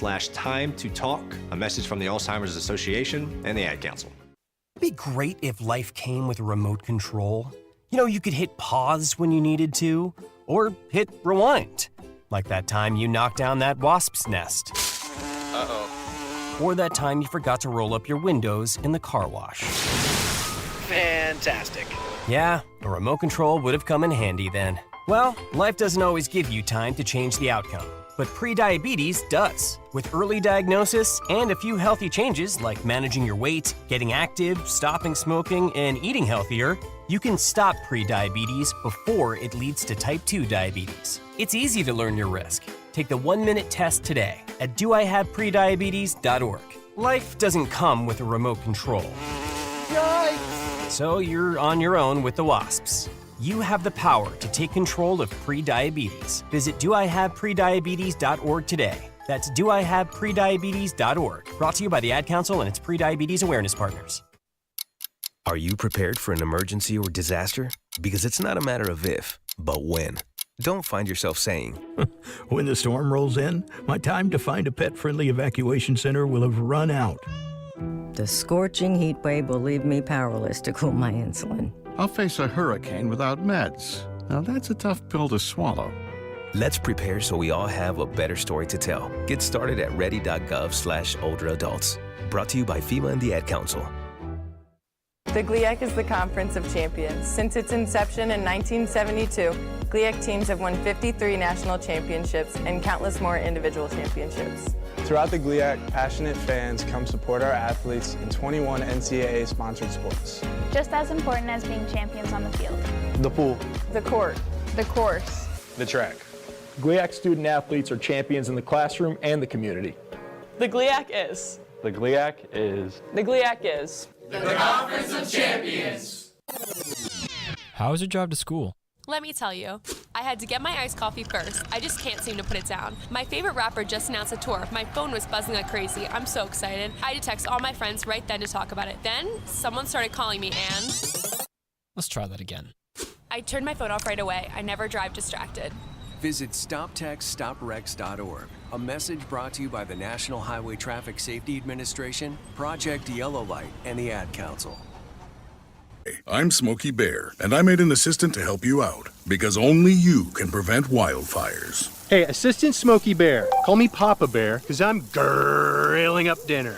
alzheimer's.org/time to talk. A message from the Alzheimer's Association and the Ad Council. It'd be great if life came with a remote control. You know, you could hit pause when you needed to, or hit rewind. Like that time you knocked down that wasp's nest. Uh-oh. Or that time you forgot to roll up your windows in the car wash. Fantastic. Yeah, a remote control would have come in handy then. Well, life doesn't always give you time to change the outcome, but prediabetes does. With early diagnosis and a few healthy changes like managing your weight, getting active, stopping smoking, and eating healthier, you can stop prediabetes before it leads to type 2 diabetes. It's easy to learn your risk. Take the 1-minute test today at doihaveprediabetes.org. Life doesn't come with a remote control. Yikes! So you're on your own with the wasps. You have the power to take control of prediabetes. Visit doihaveprediabetes.org today. That's doihaveprediabetes.org. Brought to you by the Ad Council and its prediabetes awareness partners. Are you prepared for an emergency or disaster? Because it's not a matter of if, but when. Don't find yourself saying, when the storm rolls in, my time to find a pet-friendly evacuation center will have run out. The scorching heat wave will leave me powerless to cool my insulin. I'll face a hurricane without meds. Now that's a tough pill to swallow. let's prepare so we all have a better story to tell. Get started at ready.gov/older adults. Brought to you by FEMA and the Ad Council. The GLIAC is the Conference of Champions. Since its inception in 1972, GLIAC teams have won 53 national championships and countless more individual championships. Throughout the GLIAC, passionate fans come support our athletes in 21 NCAA-sponsored sports. Just as important as being champions on the field. The pool. The court. The course. The track. GLIAC student athletes are champions in the classroom and the community. The GLIAC is. The GLIAC is. The GLIAC is. The Conference of Champions. How is your drive to school? Let me tell you, I had to get my iced coffee first. I just can't seem to put it down. My favorite rapper just announced a tour. My phone was buzzing like crazy. I'm so excited. I had to text all my friends right then to talk about it. Then, someone started calling me and... Let's try that again. I turned my phone off right away. I never drive distracted. Visit StopTextStopWrecks.org. A message brought to you by the National Highway Traffic Safety Administration, Project Yellow Light, and the Ad Council. I'm Smokey Bear, and I made an assistant to help you out, because only you can prevent wildfires. Hey, Assistant Smokey Bear, call me Papa Bear, because I'm grilling up dinner.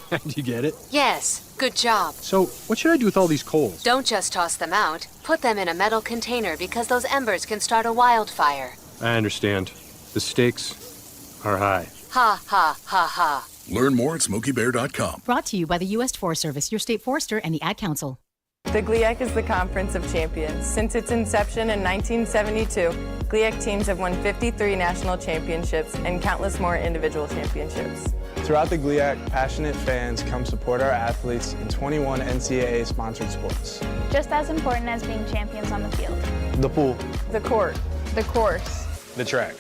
Do you get it? Yes, good job. So, what should I do with all these coals? Don't just toss them out. Put them in a metal container because those embers can start a wildfire. I understand. The stakes are high. Ha, ha, ha, ha. Learn more at SmokeyBear.com. Brought to you by the U.S. Forest Service, your state forester, and the Ad Council. The GLIAC is the Conference of Champions. Since its inception in 1972, GLIAC teams have won 53 national championships and countless more individual championships. Throughout the GLIAC, passionate fans come support our athletes in 21 NCAA-sponsored sports. Just as important as being champions on the field. The pool. The court. The course. The track.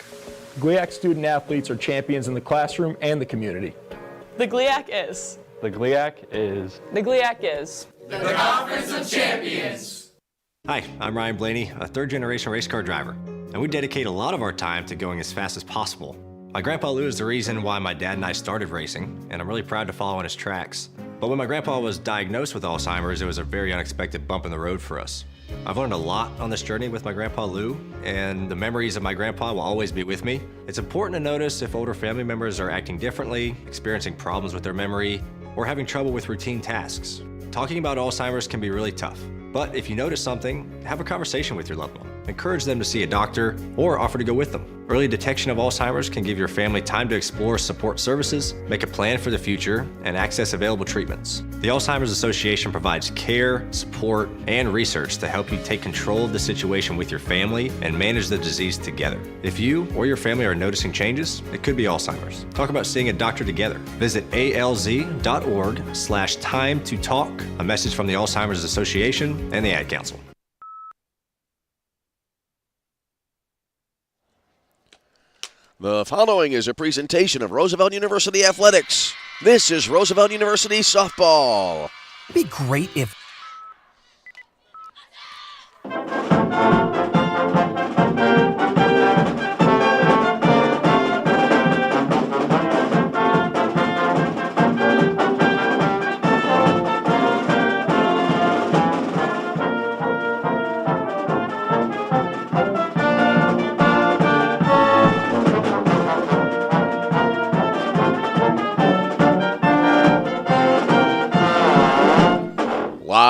GLIAC student athletes are champions in the classroom and the community. The GLIAC is. The GLIAC is. The GLIAC is. The Conference of Champions. Hi, I'm Ryan Blaney, a third-generation race car driver, and we dedicate a lot of our time to going as fast as possible. My grandpa Lou is the reason why my dad and I started racing, and I'm really proud to follow in his tracks. But when my grandpa was diagnosed with Alzheimer's, it was a very unexpected bump in the road for us. I've learned a lot on this journey with my grandpa Lou, and the memories of my grandpa will always be with me. It's important to notice if older family members are acting differently, experiencing problems with their memory, or having trouble with routine tasks. Talking about Alzheimer's can be really tough, but if you notice something, have a conversation with your loved one. Encourage them to see a doctor or offer to go with them. Early detection of Alzheimer's can give your family time to explore support services, make a plan for the future, and access available treatments. The Alzheimer's Association provides care, support, and research to help you take control of the situation with your family and manage the disease together. If you or your family are noticing changes, it could be Alzheimer's. Talk about seeing a doctor together. Visit alz.org/time to talk. A message from the Alzheimer's Association and the Ad Council. The following is a presentation of Roosevelt University Athletics. This is Roosevelt University Softball. It'd be great if...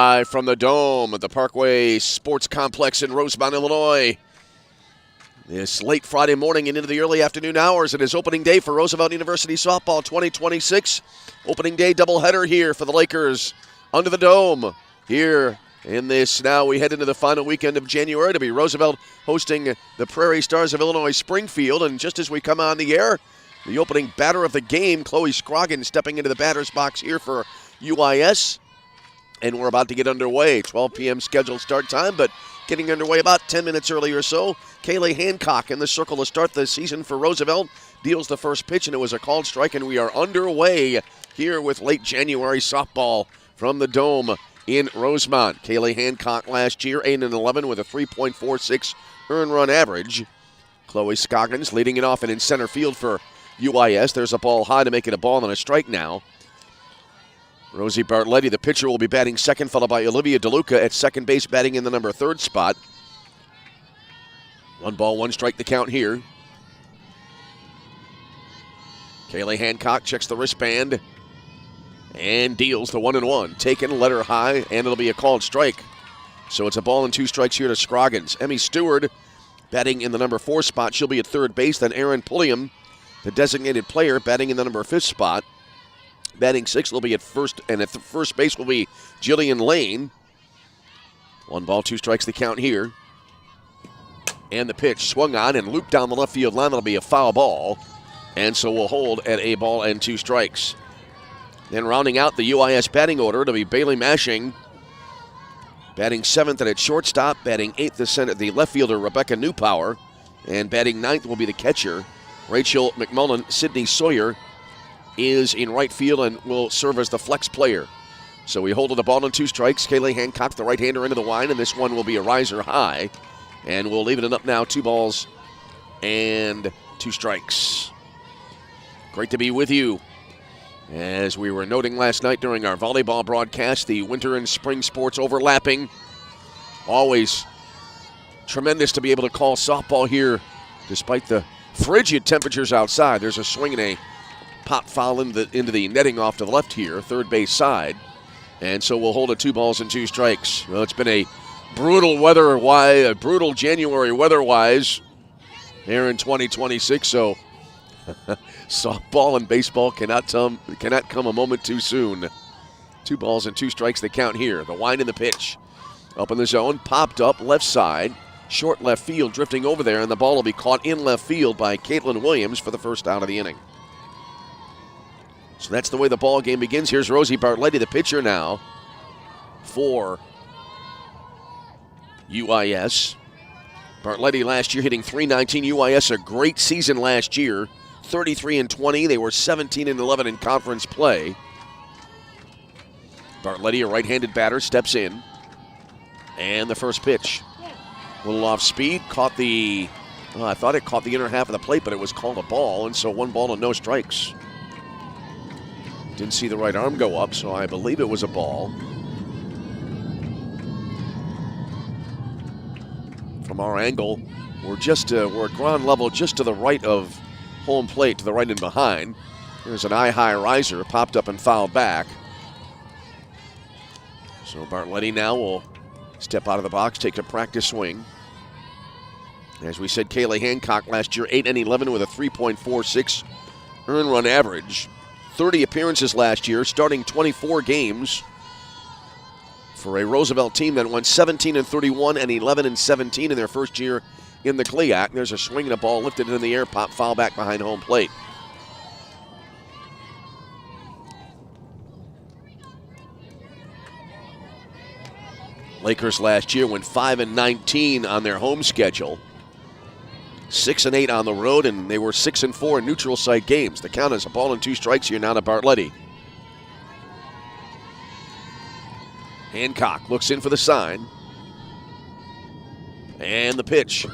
Live from the Dome at the Parkway Sports Complex in Rosemont, Illinois. This late Friday morning and into the early afternoon hours, it is opening day for Roosevelt University Softball 2026. Opening day doubleheader here for the Lakers under the Dome. Here in this, now we head into the final weekend of January to be Roosevelt hosting the Prairie Stars of Illinois-Springfield. And just as we come on the air, the opening batter of the game, Chloe Scroggins, stepping into the batter's box here for UIS. And we're about to get underway. 12 p.m. scheduled start time, but getting underway about 10 minutes earlier or so. Kaylee Hancock in the circle to start the season for Roosevelt. Deals the first pitch, and it was a called strike, and we are underway here with late January softball from the Dome in Rosemont. Kaylee Hancock last year, 8-11 with a 3.46 earned run average. Chloe Scoggins leading it off and in center field for UIS. There's a ball high to make it a ball and a strike now. Rosie Bartletti, the pitcher, will be batting second, followed by Olivia DeLuca at second base, batting in the number 3 spot. 1 ball, 1 strike the count here. Kaylee Hancock checks the wristband and deals the 1-1. Taken, let her high, and it'll be a called strike. So it's a ball and 2 strikes here to Scroggins. Emmy Stewart batting in the number 4 spot. She'll be at third base. Then Aaron Pulliam, the designated player, batting in the number 5 spot. Batting 6th will be at first, and at the first base will be Jillian Lane. 1 ball, 2 strikes the count here. And the pitch swung on and looped down the left field line. That'll be a foul ball. And so we'll hold at a ball and 2 strikes. Then rounding out the UIS batting order, it'll be Bailey Mashing, batting 7th and at shortstop, batting 8th the left fielder Rebecca Newpower, and batting 9th will be the catcher Rachel McMullen. Sydney Sawyer is in right field and will serve as the flex player. So we hold at a ball and 2 strikes. Kaylee Hancock, the right-hander, into the line, and this one will be a riser high. And we'll leave it up now, 2 balls and 2 strikes. Great to be with you. As we were noting last night during our volleyball broadcast, the winter and spring sports overlapping. Always tremendous to be able to call softball here despite the frigid temperatures outside. There's a swing and a pop foul into the netting off to the left here, third base side. And so we'll hold at 2 balls and 2 strikes. Well, it's been a brutal January weather-wise here in 2026, so softball and baseball cannot come a moment too soon. 2 balls and 2 strikes the count here. The wind and the pitch. Up in the zone, popped up left side, short left field, drifting over there, and the ball will be caught in left field by Caitlin Williams for the first out of the inning. So that's the way the ball game begins. Here's Rosie Bartletti, the pitcher now for UIS. Bartletti last year hitting .319. UIS a great season last year. 33-20. They were 17-11 in conference play. Bartletti, a right-handed batter, steps in. And the first pitch. A little off speed. I thought it caught the inner half of the plate, but it was called a ball, and so 1 ball and no strikes. Didn't see the right arm go up, so I believe it was a ball. From our angle, we're at ground level just to the right of home plate, to the right and behind. There's an eye-high riser, popped up and fouled back. So Bartletti now will step out of the box, take a practice swing. As we said, Kaylee Hancock last year, 8-11 with a 3.46 earned run average. 30 appearances last year, starting 24 games for a Roosevelt team that went 17-31 and 11-17 in their first year in the CLIAC. There's a swing and a ball lifted in the air, pop foul back behind home plate. Lakers last year went 5-19 on their home schedule. 6-8 on the road, and they were 6-4 in neutral site games. The count is a ball and 2 strikes here now to Bartletti. Hancock looks in for the sign. And the pitch.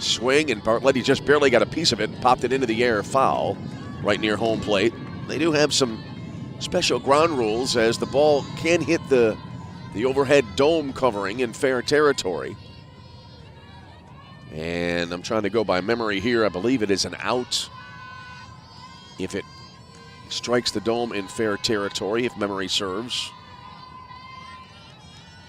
Swing, and Bartletti just barely got a piece of it and popped it into the air, foul, right near home plate. They do have some special ground rules as the ball can hit the overhead dome covering in fair territory. And I'm trying to go by memory here. I believe it is an out if it strikes the dome in fair territory, if memory serves.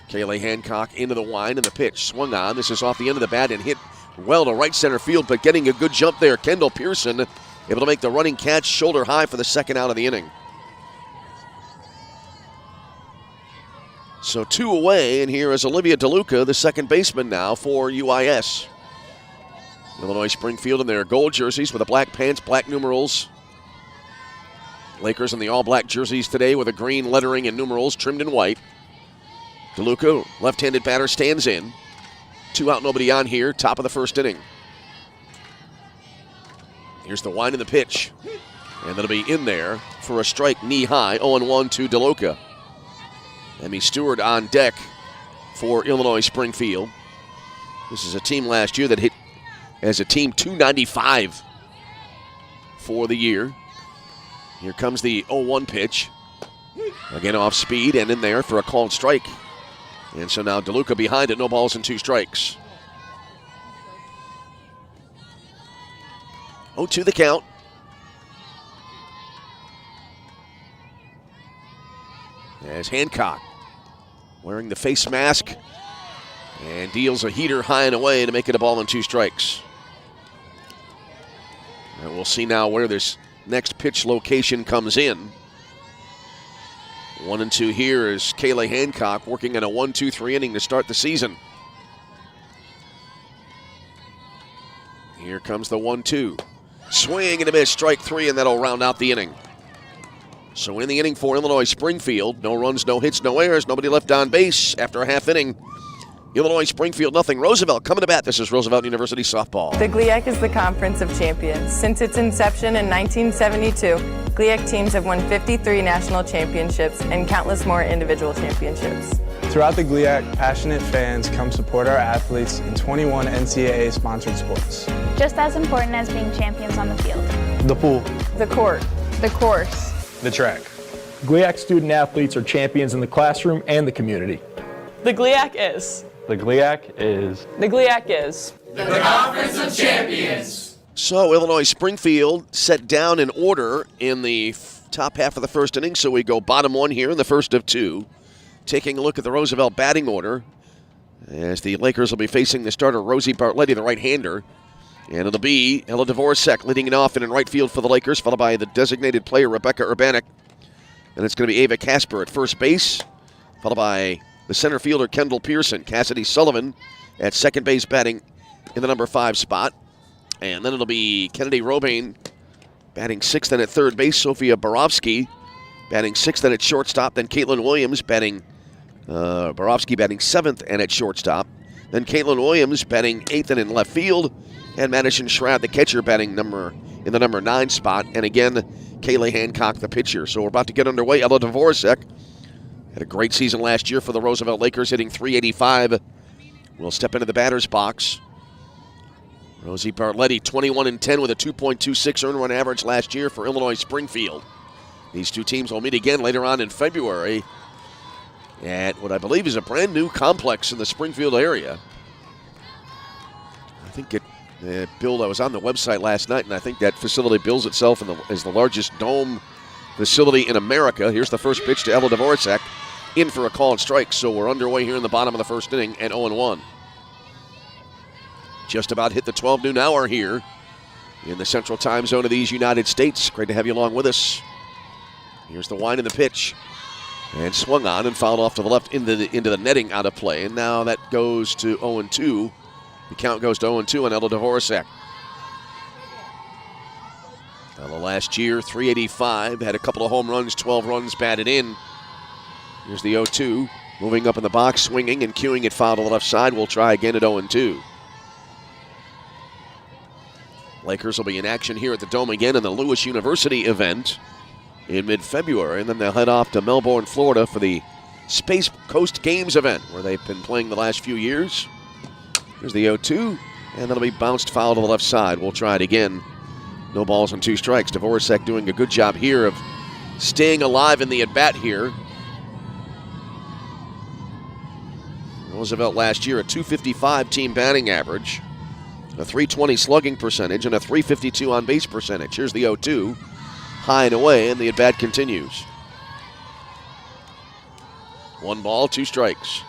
Kaylee Hancock into the wind and the pitch. Swung on. This is off the end of the bat and hit well to right center field, but getting a good jump there. Kendall Pearson able to make the running catch shoulder high for the second out of the inning. So 2 away, and here is Olivia DeLuca, the second baseman now for UIS. Illinois-Springfield in their gold jerseys with the black pants, black numerals. Lakers in the all-black jerseys today with the green lettering and numerals trimmed in white. DeLuca, left-handed batter, stands in. 2 out, nobody on here, top of the first inning. Here's the wind and the pitch. And that'll be in there for a strike knee high, 0-1 to DeLuca. Emmy Stewart on deck for Illinois-Springfield. This is a team last year that hit as a team 295 for the year. Here comes the 0-1 pitch. Again off speed and in there for a called strike. And so now DeLuca behind it, no balls and 2 strikes. 0-2 the count. As Hancock wearing the face mask and deals a heater high and away to make it a ball and 2 strikes. And we'll see now where this next pitch location comes in. 1-2 here is Kaylee Hancock working in a 1-2-3 inning to start the season. Here comes the 1-2. Swing and a miss, strike 3, and that'll round out the inning. So in the inning for Illinois-Springfield, no runs, no hits, no errors, nobody left on base after a half inning. Illinois-Springfield, nothing. Roosevelt coming to bat. This is Roosevelt University softball. The GLIAC is the Conference of Champions. Since its inception in 1972, GLIAC teams have won 53 national championships and countless more individual championships. Throughout the GLIAC, passionate fans come support our athletes in 21 NCAA-sponsored sports. Just as important as being champions on the field. The pool. The court. The course. The track. GLIAC student athletes are champions in the classroom and the community. The GLIAC is. The GLIAC is. The GLIAC is. The Conference of Champions. So Illinois-Springfield set down in order in the top half of the first inning, so we go bottom 1 here in the first of 2. Taking a look at the Roosevelt batting order as the Lakers will be facing the starter Rosie Bartletti, the right-hander. And it'll be Ella Dvorak leading it off in right field for the Lakers, followed by the designated player Rebecca Urbanek. And it's going to be Ava Casper at first base, followed by the center fielder Kendall Pearson. Cassidy Sullivan at second base batting in the number 5 spot. And then it'll be Kennedy Robain batting 6th and at third base. Sophia Borowski batting 6th and at shortstop. Then Caitlin Williams batting, Borowski batting 7th and at shortstop. Then Caitlin Williams batting 8th and in left field. And Madison Schrad, the catcher, batting in the number 9 spot. And again, Kaylee Hancock, the pitcher. So we're about to get underway. Ella Dvorak had a great season last year for the Roosevelt Lakers, hitting .385. We'll step into the batter's box. Rosie Bartletti, 21-10 with a 2.26 earned run average last year for Illinois-Springfield. These two teams will meet again later on in February at what I believe is a brand new complex in the Springfield area. I think it billed, I was on the website last night, and I think that facility bills itself as the largest dome facility in America. Here's the first pitch to Ella Dvorak, in for a called strike. So we're underway here in the bottom of the first inning at 0-1. Just about hit the 12 noon hour here in the central time zone of these United States. Great to have you along with us. Here's the wind and the pitch. And swung on and fouled off to the left into the netting, out of play. And now that goes to 0-2. The count goes to 0-2 on Ella Dvorak. Ella last year, .385, had a couple of home runs, 12 runs batted in. Here's the 0-2. Moving up in the box, swinging and cueing it foul to the left side. We'll try again at 0-2. Lakers will be in action here at the Dome again in the Lewis University event in mid-February. And then they'll head off to Melbourne, Florida for the Space Coast Games event, where they've been playing the last few years. Here's the 0-2, and that'll be bounced foul to the left side. We'll try it again. No balls and 2 strikes. Dvorak doing a good job here of staying alive in the at-bat here. Roosevelt last year, a .255 team batting average, a .320 slugging percentage, and a .352 on-base percentage. Here's the 0-2, high and away, and the at-bat continues. 1 ball, 2 strikes.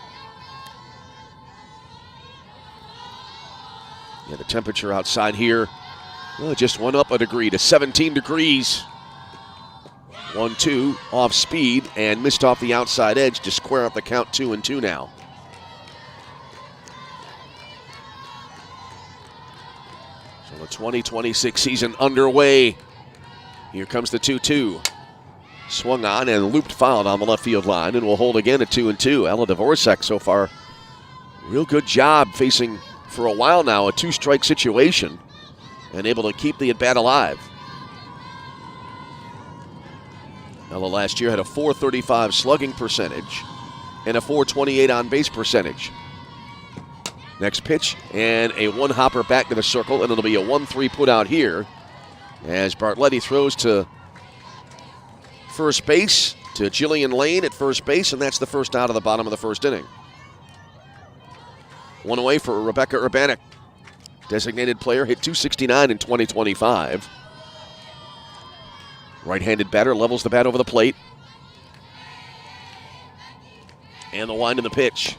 Yeah, the temperature outside here, well, just went up a degree to 17 degrees. 1-2 off speed and missed off the outside edge to square up the count 2-2 now. So the 2026 season underway. Here comes the 2-2. Swung on and looped foul on the left field line and will hold again at 2-2. Ella Dvorak so far, real good job facing for a while now a two-strike situation and able to keep the at-bat alive. Ella last year had a .435 slugging percentage and a .428 on-base percentage. Next pitch and a one-hopper back to the circle, and it'll be a 1-3 put out here as Bartletti throws to first base to Jillian Lane at first base, and that's the first out of the bottom of the first inning. One away for Rebecca Urbanek. Designated player, hit .269 in 2025. Right-handed batter levels the bat over the plate. And the wind of the pitch.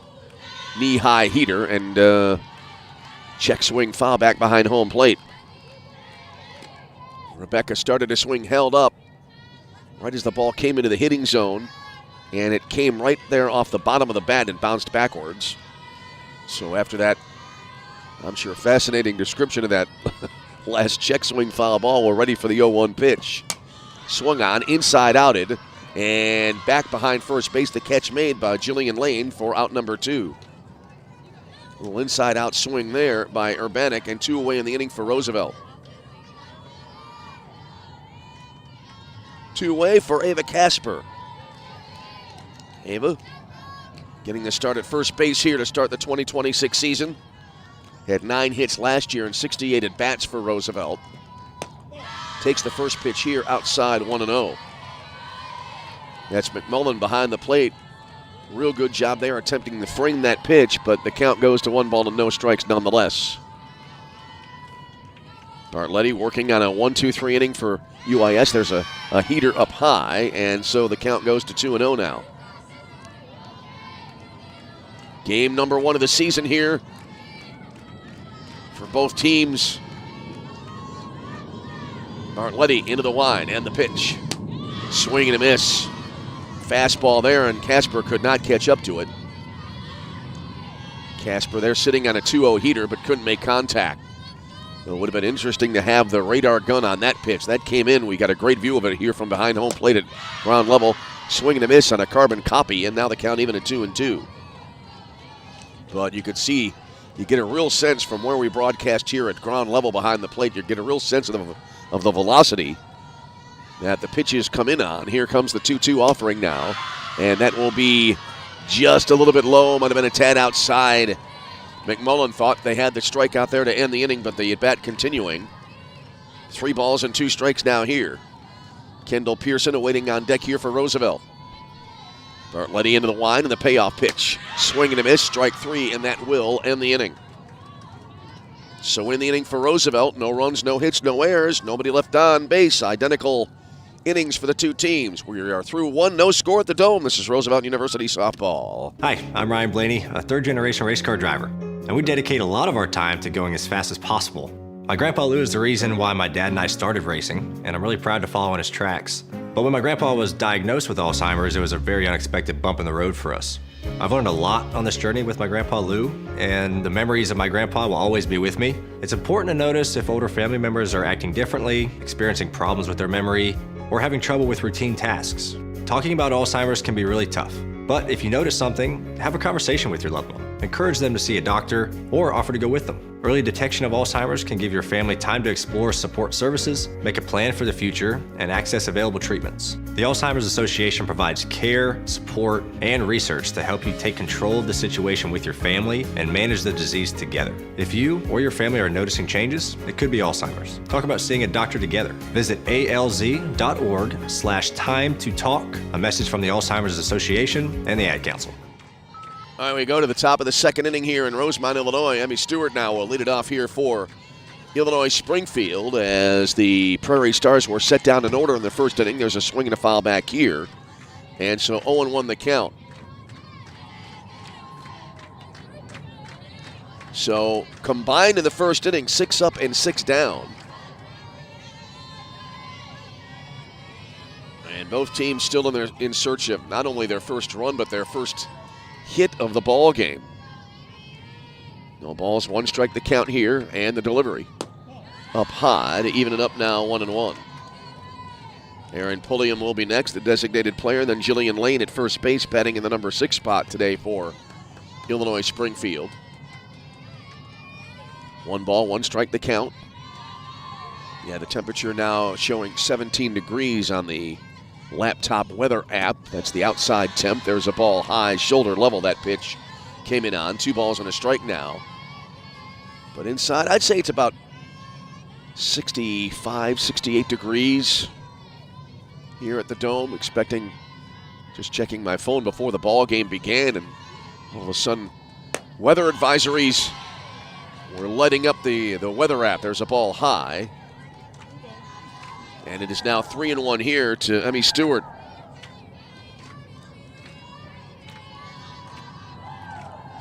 Knee-high heater and check swing foul back behind home plate. Rebecca started to swing, held up right as the ball came into the hitting zone, and it came right there off the bottom of the bat and bounced backwards. So after that, I'm sure fascinating description of that last check swing foul ball, we're ready for the 0-1 pitch. Swung on, inside outed, and back behind first base, the catch made by Jillian Lane for out number 2. A little inside out swing there by Urbanek, and 2 away in the inning for Roosevelt. 2 away for Ava Casper. Ava getting the start at first base here to start the 2026 season. Had 9 hits last year and 68 at-bats for Roosevelt. Takes the first pitch here outside 1-0. That's McMullen behind the plate. Real good job there attempting to frame that pitch, but the count goes to 1 ball and no strikes nonetheless. Bartletti working on a 1-2-3 inning for UIS. There's a heater up high, and so the count goes to 2-0 now. Game number 1 of the season here for both teams. Bartletti into the wind and the pitch. Swing and a miss. Fastball there, and Casper could not catch up to it. Casper there sitting on a 2-0 heater but couldn't make contact. It would have been interesting to have the radar gun on that pitch. That came in. We got a great view of it here from behind home plate at ground level. Swing and a miss on a carbon copy, and now the count even at 2-2. But you could see, you get a real sense from where we broadcast here at ground level behind the plate. You get a real sense of the velocity that the pitches come in on. Here comes the 2-2 offering now, and that will be just a little bit low. Might have been a tad outside. McMullen thought they had the strike out there to end the inning, but the at-bat continuing. 3 balls and 2 strikes now here. Kendall Pearson awaiting on deck here for Roosevelt. Bartletti into the wind and the payoff pitch. Swing and a miss, strike 3, and that will end the inning. So in the inning for Roosevelt, no runs, no hits, no errors, nobody left on base. Identical innings for the 2 teams. We are through 1, no score at the Dome. This is Roosevelt University softball. Hi, I'm Ryan Blaney, a 3rd-generation race car driver, and we dedicate a lot of our time to going as fast as possible. My grandpa Lou is the reason why my dad and I started racing, and I'm really proud to follow in his tracks. But when my grandpa was diagnosed with Alzheimer's, it was a very unexpected bump in the road for us. I've learned a lot on this journey with my grandpa Lou, and the memories of my grandpa will always be with me. It's important to notice if older family members are acting differently, experiencing problems with their memory, or having trouble with routine tasks. Talking about Alzheimer's can be really tough, but if you notice something, have a conversation with your loved one. Encourage them to see a doctor or offer to go with them. Early detection of Alzheimer's can give your family time to explore support services, make a plan for the future, and access available treatments. The Alzheimer's Association provides care, support, and research to help you take control of the situation with your family and manage the disease together. If you or your family are noticing changes, it could be Alzheimer's. Talk about seeing a doctor together. Visit alz.org/time to talk. A message from the Alzheimer's Association and the Ad Council. All right, we go to the top of the 2nd inning here in Rosemont, Illinois. Emmy Stewart now will lead it off here for Illinois-Springfield as the Prairie Stars were set down in order in the 1st inning. There's a swing and a foul back here, and so 0-1 the count. So combined in the first inning, 6 up and 6 down. And both teams still in search of not only their first run, but their first hit of the ball game. No balls, 1 strike the count here, and the delivery. Up high to even it up now, 1-1. Aaron Pulliam will be next, the designated player. Then Jillian Lane at first base, batting in the number 6 spot today for Illinois-Springfield. 1 ball, 1 strike the count. Yeah, the temperature now showing 17 degrees on the laptop weather app. That's the outside temp. There's a ball high, shoulder level. That pitch came in on. 2 balls and a strike now. But inside, I'd say it's about 65, 68 degrees here at the Dome. Expecting, just checking my phone before the ball game began, and all of a sudden, weather advisories were lighting up the weather app. There's a ball high. And it is now 3-1 here to Emmy Stewart.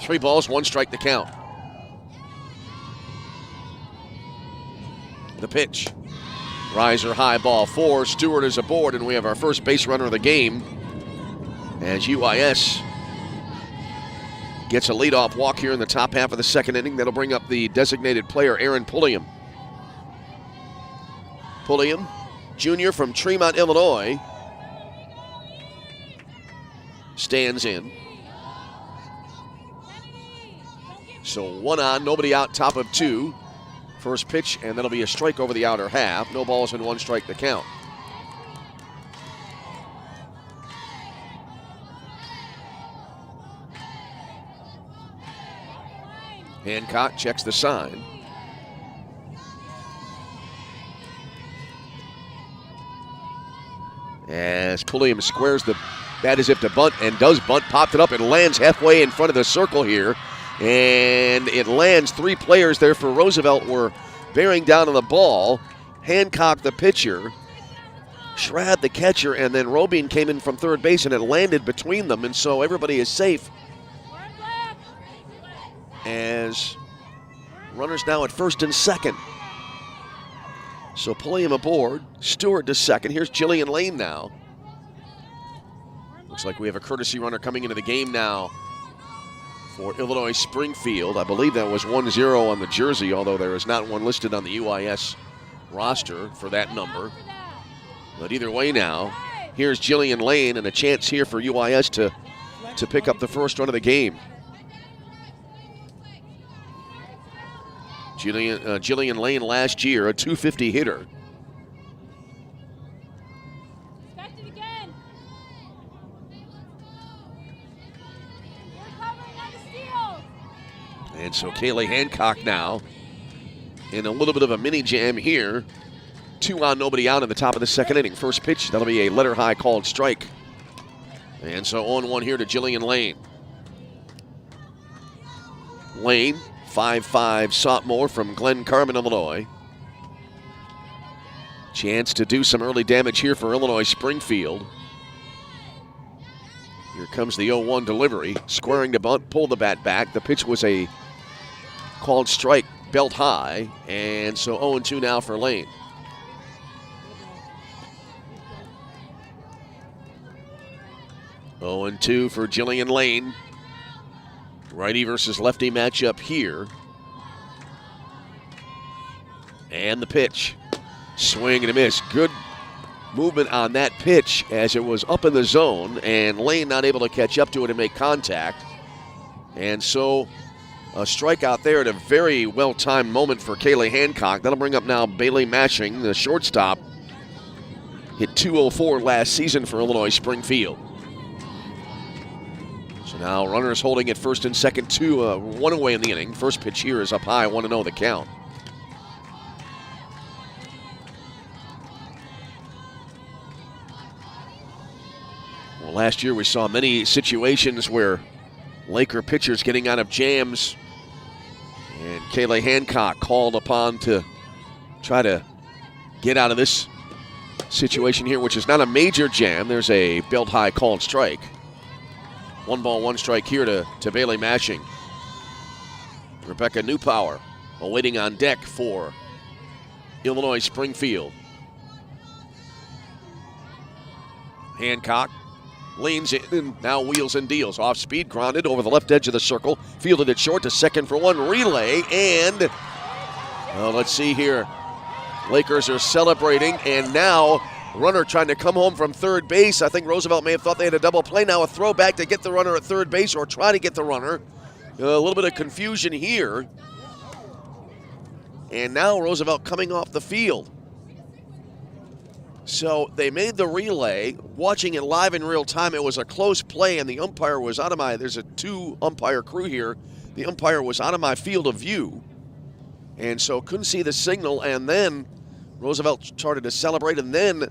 Three balls, 1 strike the count. The pitch. Riser high, ball 4. Stewart is aboard, and we have our first base runner of the game as UIS gets a leadoff walk here in the top half of the second inning. That'll bring up the designated player, Aaron Pulliam. Pulliam, junior from Tremont, Illinois, stands in. So 1 on, nobody out, top of 2. First pitch, and that'll be a strike over the outer half. No balls and 1 strike the count. Hancock checks the sign. As Pulliam squares the bat as if to bunt, and does bunt, popped it up, and lands halfway in front of the circle here. And it lands. 3 players there for Roosevelt were bearing down on the ball. Hancock, the pitcher, Schrad, the catcher, and then Robien came in from third base, and it landed between them, and so everybody is safe. As runners now at first and second. So Pulliam aboard, Stewart to second. Here's Jillian Lane now. Looks like we have a courtesy runner coming into the game now for Illinois-Springfield. I believe that was 1-0 on the jersey, although there is not one listed on the UIS roster for that number. But either way now, here's Jillian Lane, and a chance here for UIS to pick up the first run of the game. Jillian Lane last year, a .250 hitter. And so Kaylee Hancock now in a little bit of a mini jam here. 2 on, nobody out in the top of the second inning. First pitch, that'll be a letter high called strike. And so 0-1 here to Jillian Lane. Lane, 5'5" sophomore from Glen Carmen, Illinois. Chance to do some early damage here for Illinois-Springfield. Here comes the 0-1 delivery. Squaring to bunt, pull the bat back. The pitch was a called strike, belt high. And so 0-2 now for Lane. (0-2) for Jillian Lane. Righty versus lefty matchup here. And the pitch. Swing and a miss. Good movement on that pitch as it was up in the zone, and Lane not able to catch up to it and make contact. And so a strikeout there at a very well-timed moment for Kaylee Hancock. That'll bring up now Bailey Mashing, the shortstop. Hit .204 last season for Illinois-Springfield. So now runners holding at first and second, 1 away in the inning. First pitch here is up high, 1-0 the count. Well, last year we saw many situations where Laker pitchers getting out of jams, and Kaylee Hancock called upon to try to get out of this situation here, which is not a major jam. There's a belt high called strike. 1 ball, 1 strike here to Bailey Mashing. Rebecca Newpower awaiting on deck for Illinois-Springfield. Hancock leans in and now wheels and deals. Off speed, grounded over the left edge of the circle. Fielded it short to second for one. Relay, and let's see here. Lakers are celebrating, and now runner trying to come home from third base. I think Roosevelt may have thought they had a double play. Now a throwback to get the runner at third base, or try to get the runner. A little bit of confusion here. And now Roosevelt coming off the field. So they made the relay. Watching it live in real time, it was a close play, and the umpire was out of my, there's a 2-umpire crew here. The umpire was out of my field of view, and so couldn't see the signal, and then Roosevelt started to celebrate, and then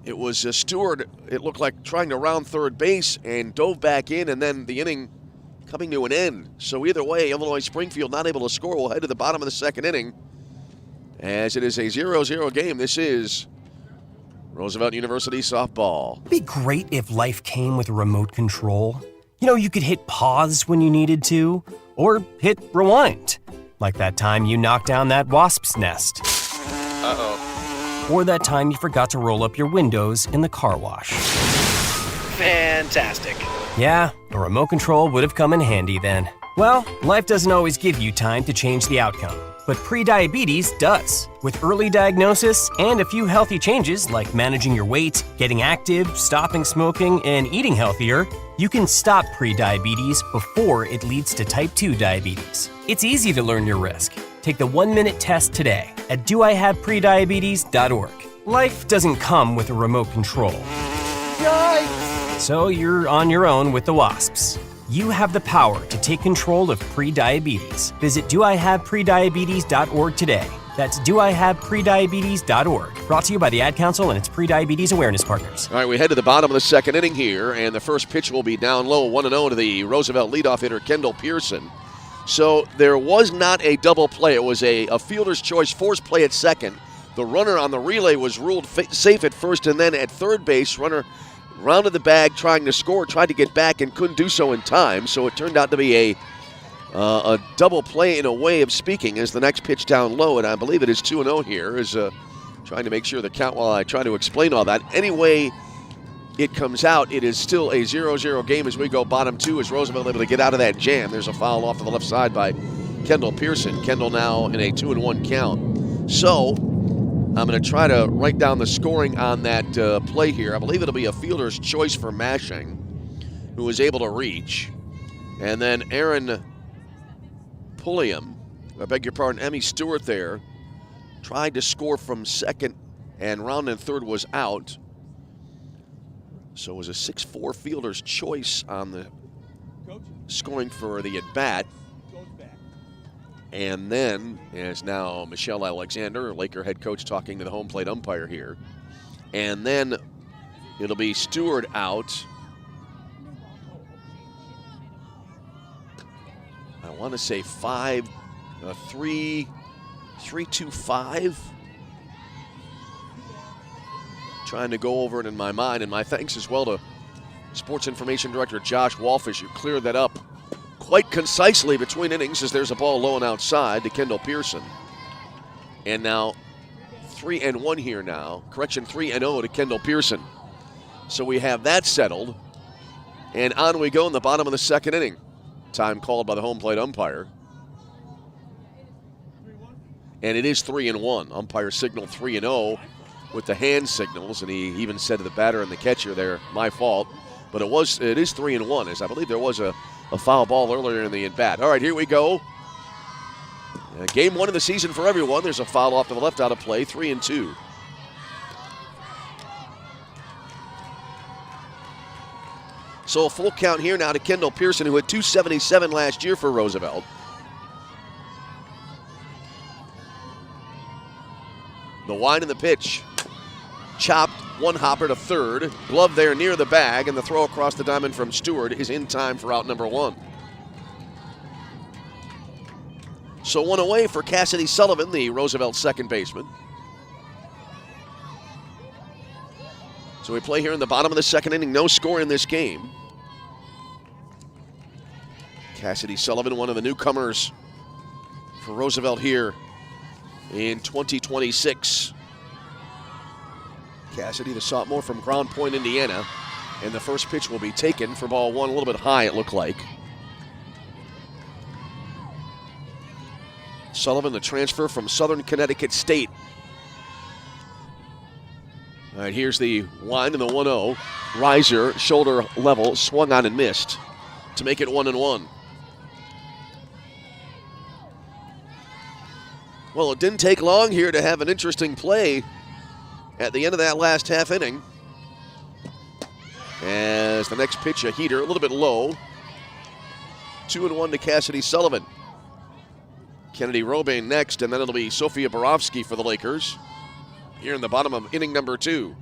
it was Stewart, it looked like, trying to round third base and dove back in, and then the inning coming to an end. So either way, Illinois-Springfield not able to score. We'll head to the bottom of the second inning, as it is a 0-0 game. This is Roosevelt University softball. It'd be great if life came with a remote control. You know, you could hit pause when you needed to, or hit rewind. Like that time you knocked down that wasp's nest. Uh-oh. Or that time you forgot to roll up your windows in the car wash. Fantastic. Yeah, a remote control would have come in handy then. Well, life doesn't always give you time to change the outcome, but prediabetes does. With early diagnosis and a few healthy changes like managing your weight, getting active, stopping smoking, and eating healthier, you can stop prediabetes before it leads to type 2 diabetes. It's easy to learn your risk. Take the 1-minute test today at doihaveprediabetes.org. Life doesn't come with a remote control. Yikes! So you're on your own with the wasps. You have the power to take control of prediabetes. Visit doihaveprediabetes.org today. That's doihaveprediabetes.org. Brought to you by the Ad Council and its Prediabetes Awareness Partners. All right, we head to the bottom of the second inning here, and the first pitch will be down low, 1-0 to the Roosevelt leadoff hitter, Kendall Pearson. So there was not a double play. It was a fielder's choice forced play at second. The runner on the relay was ruled safe at first, and then at third base, runner rounded the bag trying to score, tried to get back, and couldn't do so in time. So it turned out to be a double play in a way of speaking, as the next pitch down low, and I believe it is 2-0 here, is trying to make sure the count while I try to explain all that. Anyway, it comes out, it is still a 0-0 game as we go bottom two, as Roosevelt able to get out of that jam. There's a foul off to the left side by Kendall Pearson. Kendall now in a 2-1 count. So I'm going to try to write down the scoring on that play here. I believe it'll be a fielder's choice for Mashing, who was able to reach. And then Aaron Pulliam, I beg your pardon, Emmy Stewart there, tried to score from second, and round and third was out. So it was a 6-4 fielder's choice on the scoring for the at-bat. And then, as now Michelle Alexander, Laker head coach, talking to the home plate umpire here. And then it'll be Stewart out. I want to say 3-2-5. Trying to go over it in my mind, and my thanks as well to Sports Information Director Josh Walfish, who cleared that up quite concisely between innings, as there's a ball low and outside to Kendall Pearson. And now 3-1 here now. Correction, 3-0 to Kendall Pearson. So we have that settled. And on we go in the bottom of the second inning. Time called by the home plate umpire. And it is 3-1. Umpire signaled 3-0 with the hand signals, and he even said to the batter and the catcher there, my fault. But it is 3-1, as I believe there was a foul ball earlier in the at-bat. All right, here we go. Game one of the season for everyone. There's a foul off to the left out of play, 3-2. So a full count here now to Kendall Pearson, who had 277 last year for Roosevelt. The wind and the pitch. Chopped, one hopper to third. Glove there near the bag, and the throw across the diamond from Stewart is in time for out number one. So one away for Cassidy Sullivan, the Roosevelt second baseman. So we play here in the bottom of the second inning. No score in this game. Cassidy Sullivan, one of the newcomers for Roosevelt here in 2026. Cassidy, the sophomore from Ground Point, Indiana. And the first pitch will be taken for ball one, a little bit high, it looked like. Sullivan, the transfer from Southern Connecticut State. All right, here's the line in the 1-0. Riser, shoulder level, swung on and missed to make it 1-1. Well, it didn't take long here to have an interesting play at the end of that last half inning. As the next pitch, a heater, a little bit low. 2-1 to Cassidy Sullivan. Kennedy Robain next, and then it'll be Sofia Borowski for the Lakers here in the bottom of inning number 2.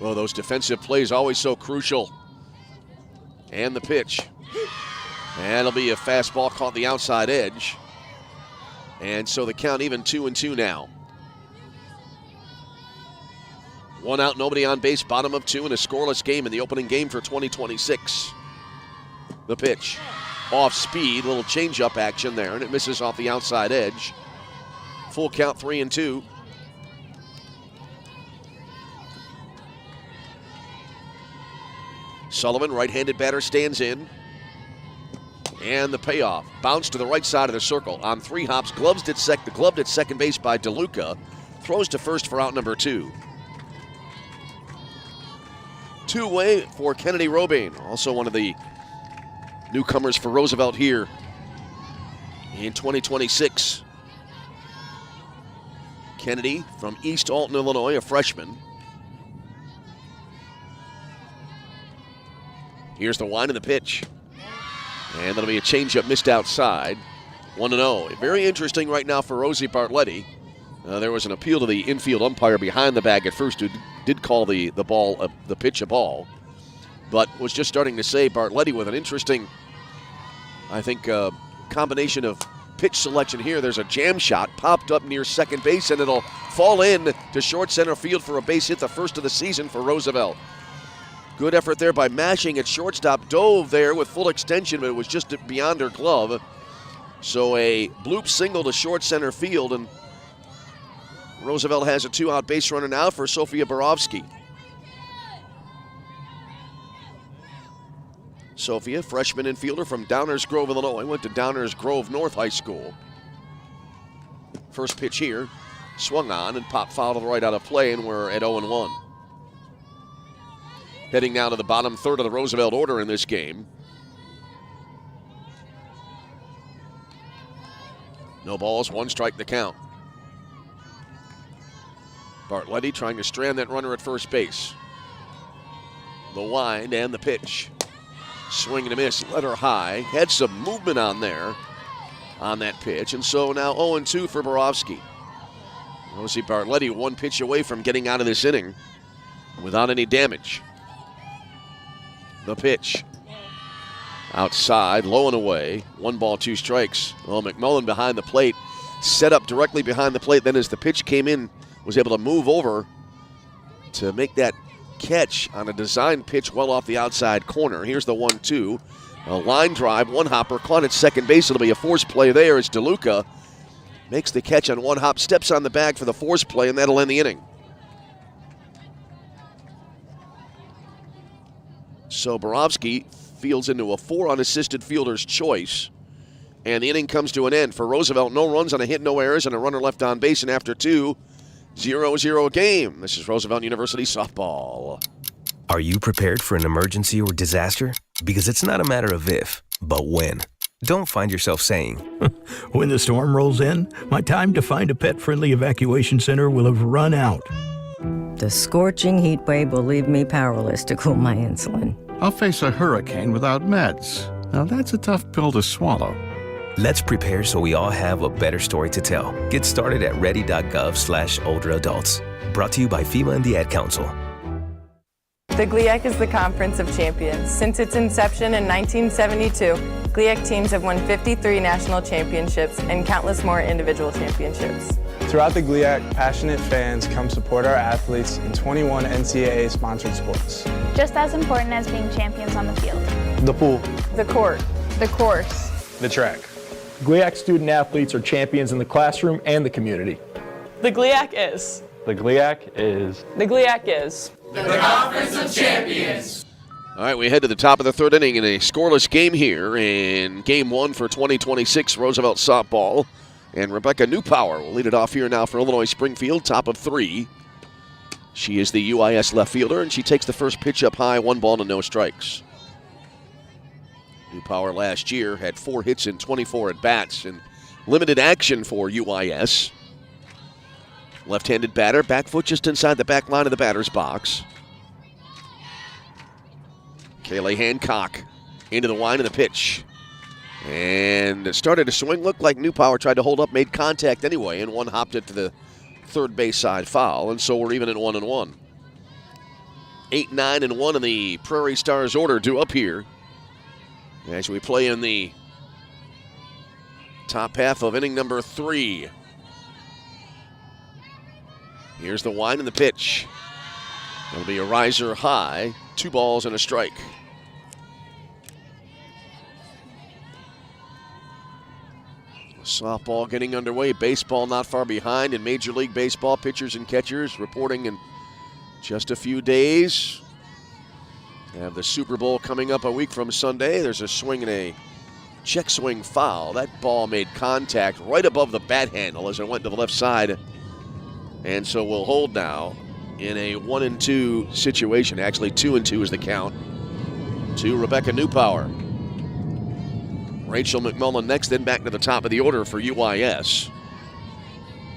Well, those defensive plays always so crucial. And the pitch. And it'll be a fastball caught the outside edge. And so the count even 2-2 now. 1 out, nobody on base, bottom of 2 in a scoreless game in the opening game for 2026. The pitch. Off speed, little changeup action there, and it misses off the outside edge. Full count, 3-2. Sullivan, right-handed batter, stands in. And the payoff. Bounce to the right side of the circle on 3 hops. Gloved at second base by DeLuca. Throws to first for out number 2. Two-way for Kennedy Robain, also one of the newcomers for Roosevelt here in 2026. Kennedy from East Alton, Illinois, a freshman. Here's the line and the pitch. And that'll be a changeup missed outside. 1-0. Very interesting right now for Rosie Bartletti. There was an appeal to the infield umpire behind the bag at first who did call the pitch a ball, but was just starting to say Bartletti with an interesting, I think, combination of pitch selection here. There's a jam shot popped up near second base, and it'll fall in to short center field for a base hit, the first of the season for Roosevelt. Good effort there by Mashing at shortstop. Dove there with full extension, but it was just beyond her glove. So a bloop single to short center field, and Roosevelt has a 2-out base runner now for Sofia Borowski. Sofia, freshman infielder from Downers Grove, Illinois, went to Downers Grove North High School. First pitch here, swung on and popped foul to the right out of play, and we're at 0-1. Heading now to the bottom third of the Roosevelt order in this game. No balls, 1 strike the count. Bartletti trying to strand that runner at first base. The wind and the pitch. Swing and a miss, let her high. Had some movement on there on that pitch, and so now 0-2 for Borowski. Rosie Bartletti 1 pitch away from getting out of this inning without any damage. The pitch. Outside, low and away. 1 ball, 2 strikes. Well, McMullen behind the plate, set up directly behind the plate. Then as the pitch came in, was able to move over to make that catch on a design pitch well off the outside corner. Here's the 1-2. A line drive, 1-hopper, caught at second base. It'll be a force play there as DeLuca makes the catch on 1 hop, steps on the bag for the force play, and that'll end the inning. So Borowski fields into a 4 unassisted fielder's choice, and the inning comes to an end. For Roosevelt, no runs on a hit, no errors, and a runner left on base, and after 2, 0-0 game. This is Roosevelt University softball. Are you prepared for an emergency or disaster? Because it's not a matter of if, but when. Don't find yourself saying, when the storm rolls in, my time to find a pet-friendly evacuation center will have run out. The scorching heat wave will leave me powerless to cool my insulin. I'll face a hurricane without meds. Now that's a tough pill to swallow. Let's prepare so we all have a better story to tell. Get started at ready.gov/older adults. Brought to you by FEMA and the Ad Council. The GLIAC is the Conference of Champions. Since its inception in 1972, GLIAC teams have won 53 national championships and countless more individual championships. Throughout the GLIAC, passionate fans come support our athletes in 21 NCAA-sponsored sports. Just as important as being champions on the field. The pool. The court. The course. The track. GLIAC student athletes are champions in the classroom and the community. The GLIAC is. The GLIAC is. The GLIAC is. The Conference of Champions. All right, we head to the top of the third inning in a scoreless game here in Game 1 for 2026 Roosevelt softball. And Rebecca Newpower will lead it off here now for Illinois-Springfield, top of 3. She is the UIS left fielder, and she takes the first pitch up high, 1 ball and no strikes. Newpower last year had 4 hits in 24 at-bats and limited action for UIS. Left-handed batter, back foot just inside the back line of the batter's box. Kaylee Hancock into the line of the pitch. And it started to swing. Looked like Newpower tried to hold up, made contact anyway, and one hopped it to the third base side foul. And so we're even at 1-1. 8, 9, and 1 in the Prairie Stars order due up here as we play in the top half of inning number 3. Here's the wind and the pitch. It'll be a riser high, 2 balls and a strike. Softball getting underway, baseball not far behind, and Major League Baseball pitchers and catchers reporting in just a few days. We have the Super Bowl coming up a week from Sunday. There's a swing and a check swing foul. That ball made contact right above the bat handle as it went to the left side. And so we'll hold now in a 1-2 situation. Actually, 2-2 is the count to Rebecca Newpower. Rachel McMullen next, then back to the top of the order for UIS.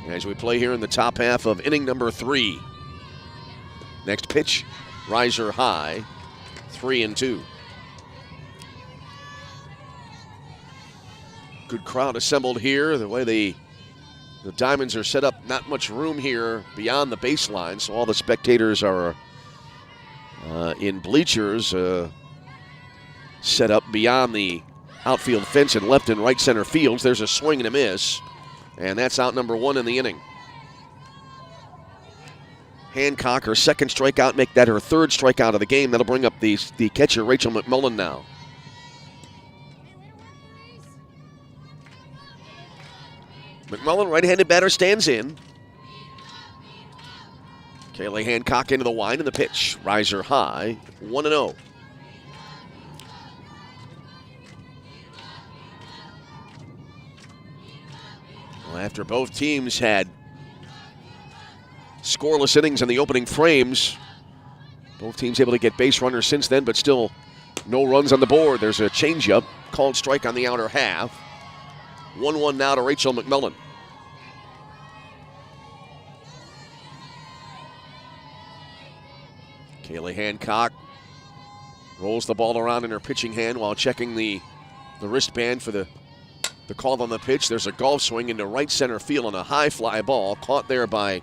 As we play here in the top half of inning number 3. Next pitch, riser high, 3-2. Good crowd assembled here. The way the diamonds are set up, not much room here beyond the baseline, so all the spectators are in bleachers set up beyond the outfield fence in left and right center fields. There's a swing and a miss, and that's out number 1 in the inning. Hancock, her second strikeout, make that her third strikeout of the game. That'll bring up the catcher, Rachel McMullen, now. McMullen, right-handed batter, stands in. Kaylee Hancock into the wind and the pitch. Riser high, 1-0. Well, after both teams had scoreless innings in the opening frames, both teams able to get base runners since then, but still no runs on the board. There's a changeup, called strike on the outer half. 1-1 now to Rachel McMullen. Kaylee Hancock rolls the ball around in her pitching hand while checking the wristband for the call on the pitch. There's a golf swing into right center field on a high fly ball, caught there by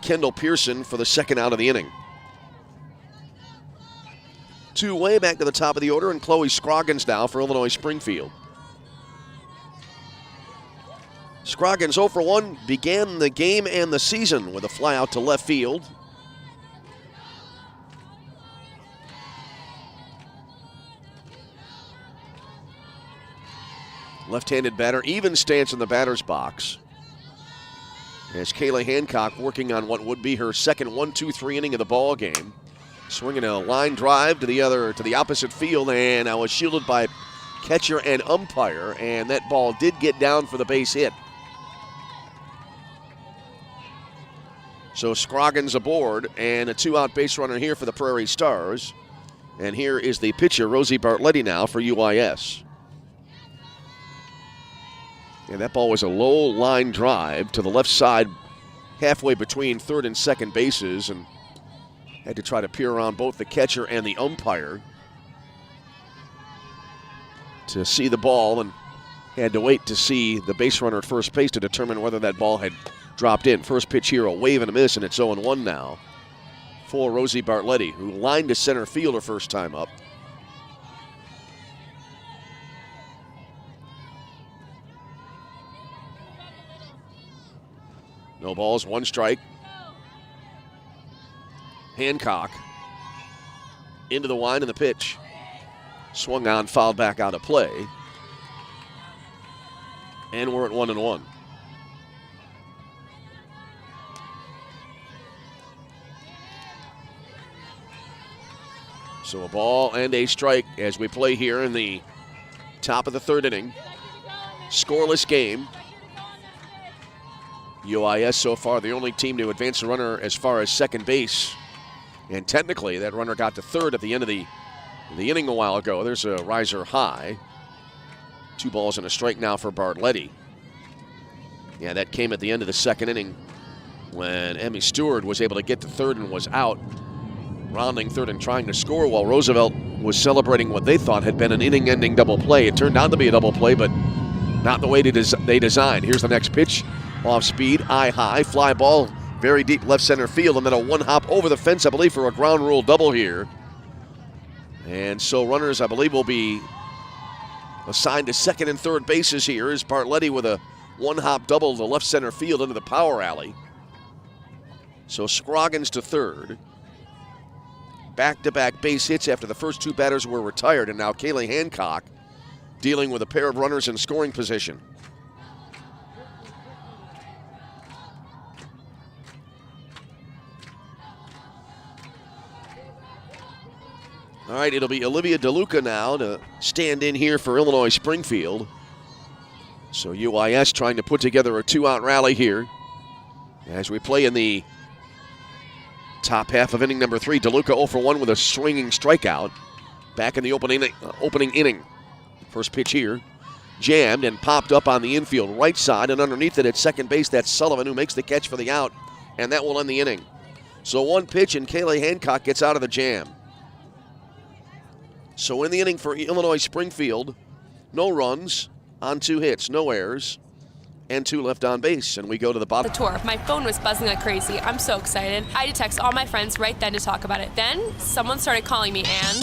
Kendall Pearson for the second out of the inning. 2 way back to the top of the order, and Chloe Scroggins now for Illinois-Springfield. Scroggins 0 for 1, began the game and the season with a fly out to left field. Left-handed batter, even stance in the batter's box. As Kaylee Hancock working on what would be her second 1-2-3 inning of the ball game. Swinging a line drive to the opposite field, and I was shielded by catcher and umpire, and that ball did get down for the base hit. So Scroggins aboard, and a 2-out base runner here for the Prairie Stars. And here is the pitcher, Rosie Bartletti, now for UIS. And that ball was a low line drive to the left side, halfway between third and second bases, and had to try to peer around both the catcher and the umpire to see the ball, and had to wait to see the base runner at first base to determine whether that ball had dropped in. First pitch here, a wave and a miss, and it's 0-1 now for Rosie Bartletti, who lined to center field her first time up. No balls, 1 strike. Hancock into the wind and the pitch. Swung on, fouled back out of play. And we're at 1-1. So a ball and a strike as we play here in the top of the third inning. Scoreless game. UIS so far the only team to advance a runner as far as second base. And technically that runner got to third at the end of the inning a while ago. There's a riser high. 2 balls and a strike now for Bartlett. Yeah, that came at the end of the second inning when Emmy Stewart was able to get to third and was out, rounding third and trying to score while Roosevelt was celebrating what they thought had been an inning-ending double play. It turned out to be a double play, but not the way they designed. Here's the next pitch. Off speed, eye high, fly ball, very deep left center field, and then a one-hop over the fence, I believe, for a ground rule double here. And so runners, I believe, will be assigned to second and third bases here as Bartlett with a one-hop double to left center field into the power alley. So Scroggins to third. Back-to-back base hits after the first 2 batters were retired, and now Kaylee Hancock dealing with a pair of runners in scoring position. All right, it'll be Olivia DeLuca now to stand in here for Illinois-Springfield. So UIS trying to put together a 2-out rally here as we play in the top half of inning number 3. DeLuca 0 for 1 with a swinging strikeout. Back in the opening inning. First pitch here. Jammed and popped up on the infield right side, and underneath it at second base, that's Sullivan who makes the catch for the out, and that will end the inning. So 1 pitch and Kaylee Hancock gets out of the jam. So in the inning for Illinois-Springfield, no runs on 2 hits, no errors, and 2 left on base. And we go to the bottom. The tour. My phone was buzzing like crazy. I'm so excited. I had to text all my friends right then to talk about it. Then someone started calling me and...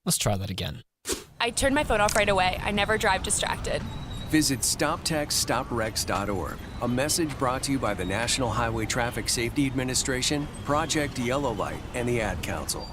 Let's try that again. I turned my phone off right away. I never drive distracted. Visit StopTextStopWrecks.org. A message brought to you by the National Highway Traffic Safety Administration, Project Yellow Light, and the Ad Council.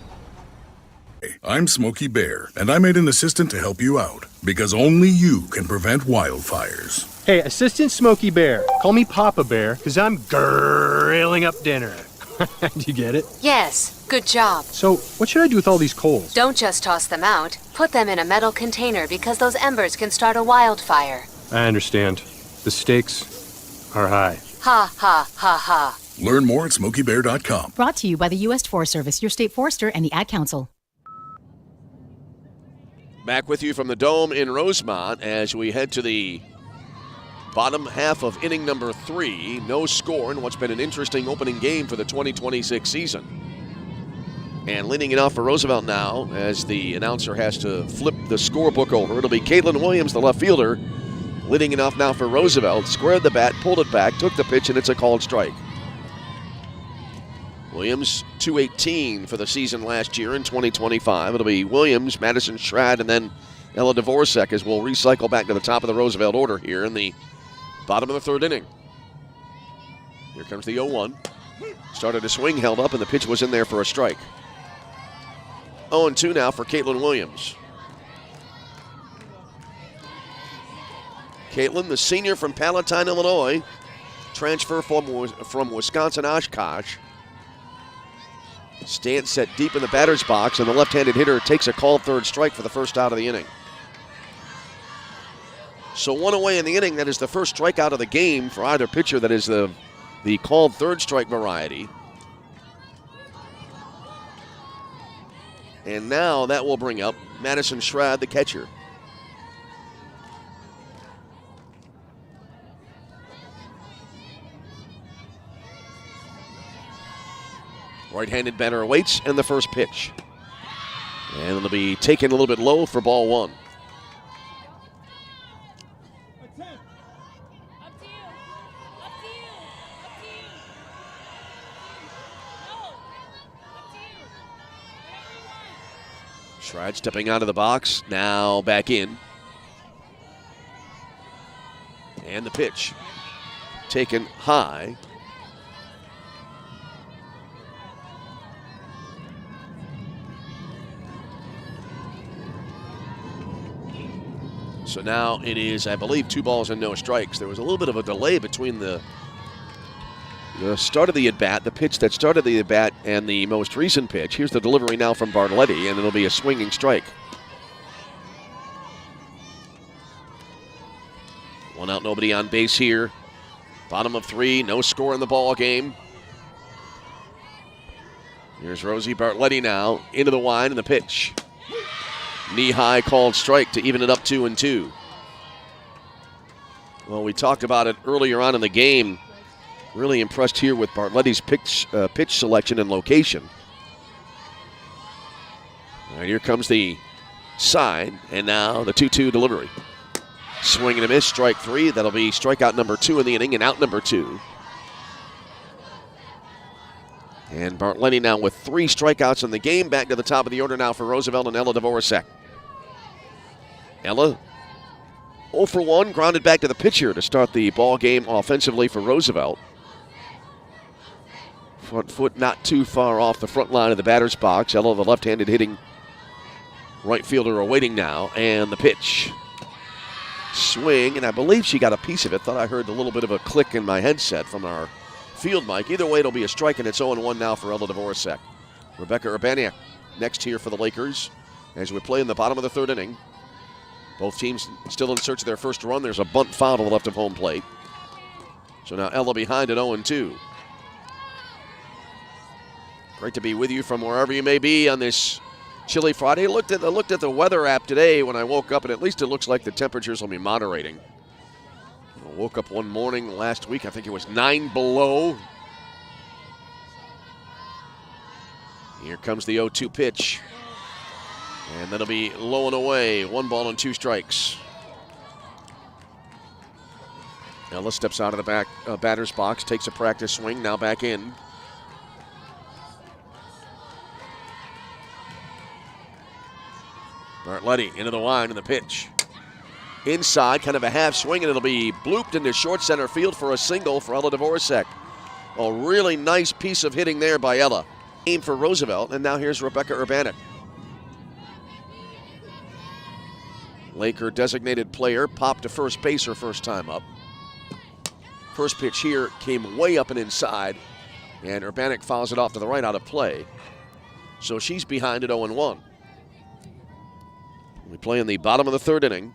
I'm Smokey Bear, and I made an assistant to help you out, because only you can prevent wildfires. Hey, Assistant Smokey Bear, call me Papa Bear, because I'm grilling up dinner. Do you get it? Yes, good job. So, what should I do with all these coals? Don't just toss them out. Put them in a metal container because those embers can start a wildfire. I understand. The stakes are high. Ha, ha, ha, ha. Learn more at SmokeyBear.com. Brought to you by the U.S. Forest Service, your state forester, and the Ad Council. Back with you from the Dome in Rosemont as we head to the bottom half of inning number 3. No score in what's been an interesting opening game for the 2026 season. And leading it off for Roosevelt now as the announcer has to flip the scorebook over. It'll be Caitlin Williams, the left fielder, leading it off now for Roosevelt. Squared the bat, pulled it back, took the pitch, and it's a called strike. Williams, 218 for the season last year in 2025. It'll be Williams, Madison Schrad, and then Ella Dvorak as we'll recycle back to the top of the Roosevelt order here in the bottom of the third inning. Here comes the 0-1. Started a swing, held up, and the pitch was in there for a strike. 0-2 now for Caitlin Williams. Caitlin, the senior from Palatine, Illinois, transfer from Wisconsin Oshkosh. Stance set deep in the batter's box, and the left-handed hitter takes a called third strike for the first out of the inning. So 1 away in the inning. That is the first strikeout of the game for either pitcher. That is the called third strike variety. And now that will bring up Madison Schrad, the catcher. Right-handed batter awaits, and the first pitch. And it'll be taken a little bit low for ball 1. Schrad stepping out of the box, now back in. And the pitch taken high. So now it is, I believe, 2 balls and no strikes. There was a little bit of a delay between the start of the at-bat, the pitch that started the at-bat, and the most recent pitch. Here's the delivery now from Bartletti, and it'll be a swinging strike. 1 out, nobody on base here. Bottom of 3, no score in the ball game. Here's Rosie Bartletti now, into the wind and the pitch. Knee-high called strike to even it up 2-2. Well, we talked about it earlier on in the game. Really impressed here with Bartletti's pitch selection and location. All right, here comes the sign, and now the 2-2 delivery. Swing and a miss, strike 3. That'll be strikeout number 2 in the inning and out number 2. And Bartletti now with 3 strikeouts in the game. Back to the top of the order now for Roosevelt and Ella Dvorak. Ella 0 for 1, grounded back to the pitcher to start the ball game offensively for Roosevelt. Front foot not too far off the front line of the batter's box. Ella, the left-handed hitting right fielder, awaiting now. And the pitch. Swing, and I believe she got a piece of it. Thought I heard a little bit of a click in my headset from our field mic. Either way, it'll be a strike, and it's 0-1 now for Ella Dvorak. Rebecca Urbaniak next here for the Lakers as we play in the bottom of the 3rd inning. Both teams still in search of their first run. There's a bunt foul to the left of home plate. So now Ella behind at 0-2. Great to be with you from wherever you may be on this chilly Friday. I looked at the weather app today when I woke up, and at least it looks like the temperatures will be moderating. I woke up one morning last week, I think it was 9 below. Here comes the 0-2 pitch. And that'll be low and away. 1 ball and 2 strikes. Ella steps out of the batter's box, takes a practice swing, now back in. Bartletti into the wind and the pitch. Inside, kind of a half swing, and it'll be blooped into short center field for a single for Ella Dvorak. A really nice piece of hitting there by Ella. Aim for Roosevelt, and now here's Rebecca Urbaniak. Laker designated player popped to first base her first time up. First pitch here came way up and inside, and Urbaniak fouls it off to the right out of play. So she's behind at 0-1. We play in the bottom of the 3rd inning.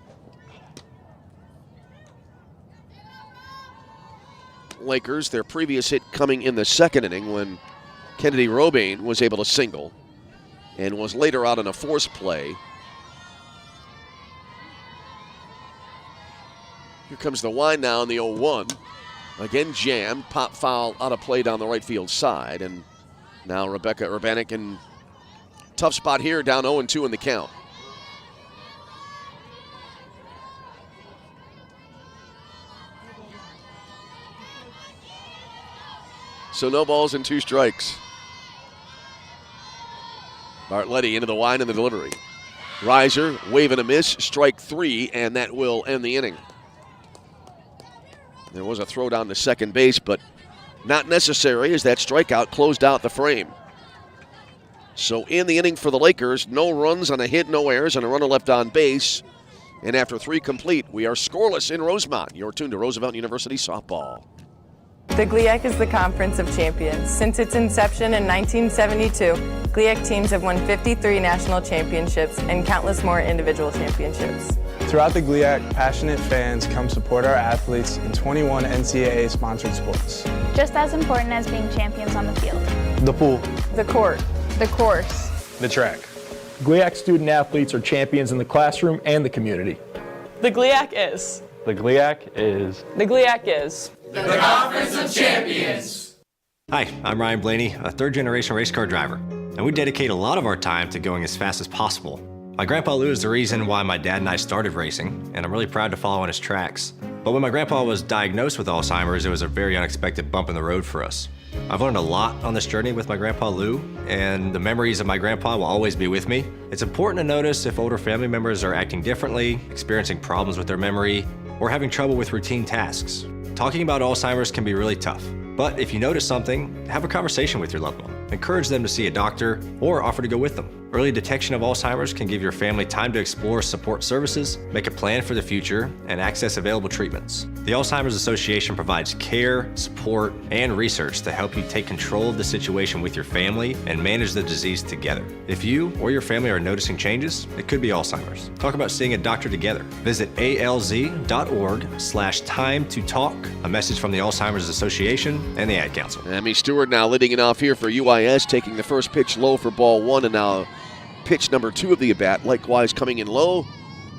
Lakers, their previous hit coming in the 2nd inning when Kennedy Robain was able to single and was later out in a force play. Here comes the wind now in the 0-1. Again jammed, pop foul out of play down the right field side. And now Rebecca Urbaniak in tough spot here, down 0-2 in the count. So no balls and 2 strikes. Bartletti into the wind and the delivery. Riser, wave and a miss, strike 3, and that will end the inning. There was a throw down to second base, but not necessary as that strikeout closed out the frame. So in the inning for the Lakers, no runs on a hit, no errors, and a runner left on base. And after 3 complete, we are scoreless in Rosemont. You're tuned to Roosevelt University Softball. The GLIAC is the Conference of Champions. Since its inception in 1972, GLIAC teams have won 53 national championships and countless more individual championships. Throughout the GLIAC, passionate fans come support our athletes in 21 NCAA-sponsored sports. Just as important as being champions on the field. The pool. The court. The course. The track. GLIAC student athletes are champions in the classroom and the community. The GLIAC is. The GLIAC is. The GLIAC is. The Conference of Champions. Hi, I'm Ryan Blaney, a 3rd-generation race car driver, and we dedicate a lot of our time to going as fast as possible. My grandpa Lou is the reason why my dad and I started racing, and I'm really proud to follow in his tracks. But when my grandpa was diagnosed with Alzheimer's, it was a very unexpected bump in the road for us. I've learned a lot on this journey with my grandpa Lou, and the memories of my grandpa will always be with me. It's important to notice if older family members are acting differently, experiencing problems with their memory, or having trouble with routine tasks. Talking about Alzheimer's can be really tough, but if you notice something, have a conversation with your loved one. Encourage them to see a doctor or offer to go with them. Early detection of Alzheimer's can give your family time to explore support services, make a plan for the future, and access available treatments. The Alzheimer's Association provides care, support, and research to help you take control of the situation with your family and manage the disease together. If you or your family are noticing changes, it could be Alzheimer's. Talk about seeing a doctor together. Visit alz.org/time-to-talk. A message from the Alzheimer's Association and the Ad Council. Emmy Stewart now leading it off here for UIS, taking the first pitch low for ball one, and now pitch number 2 of the at-bat, likewise coming in low.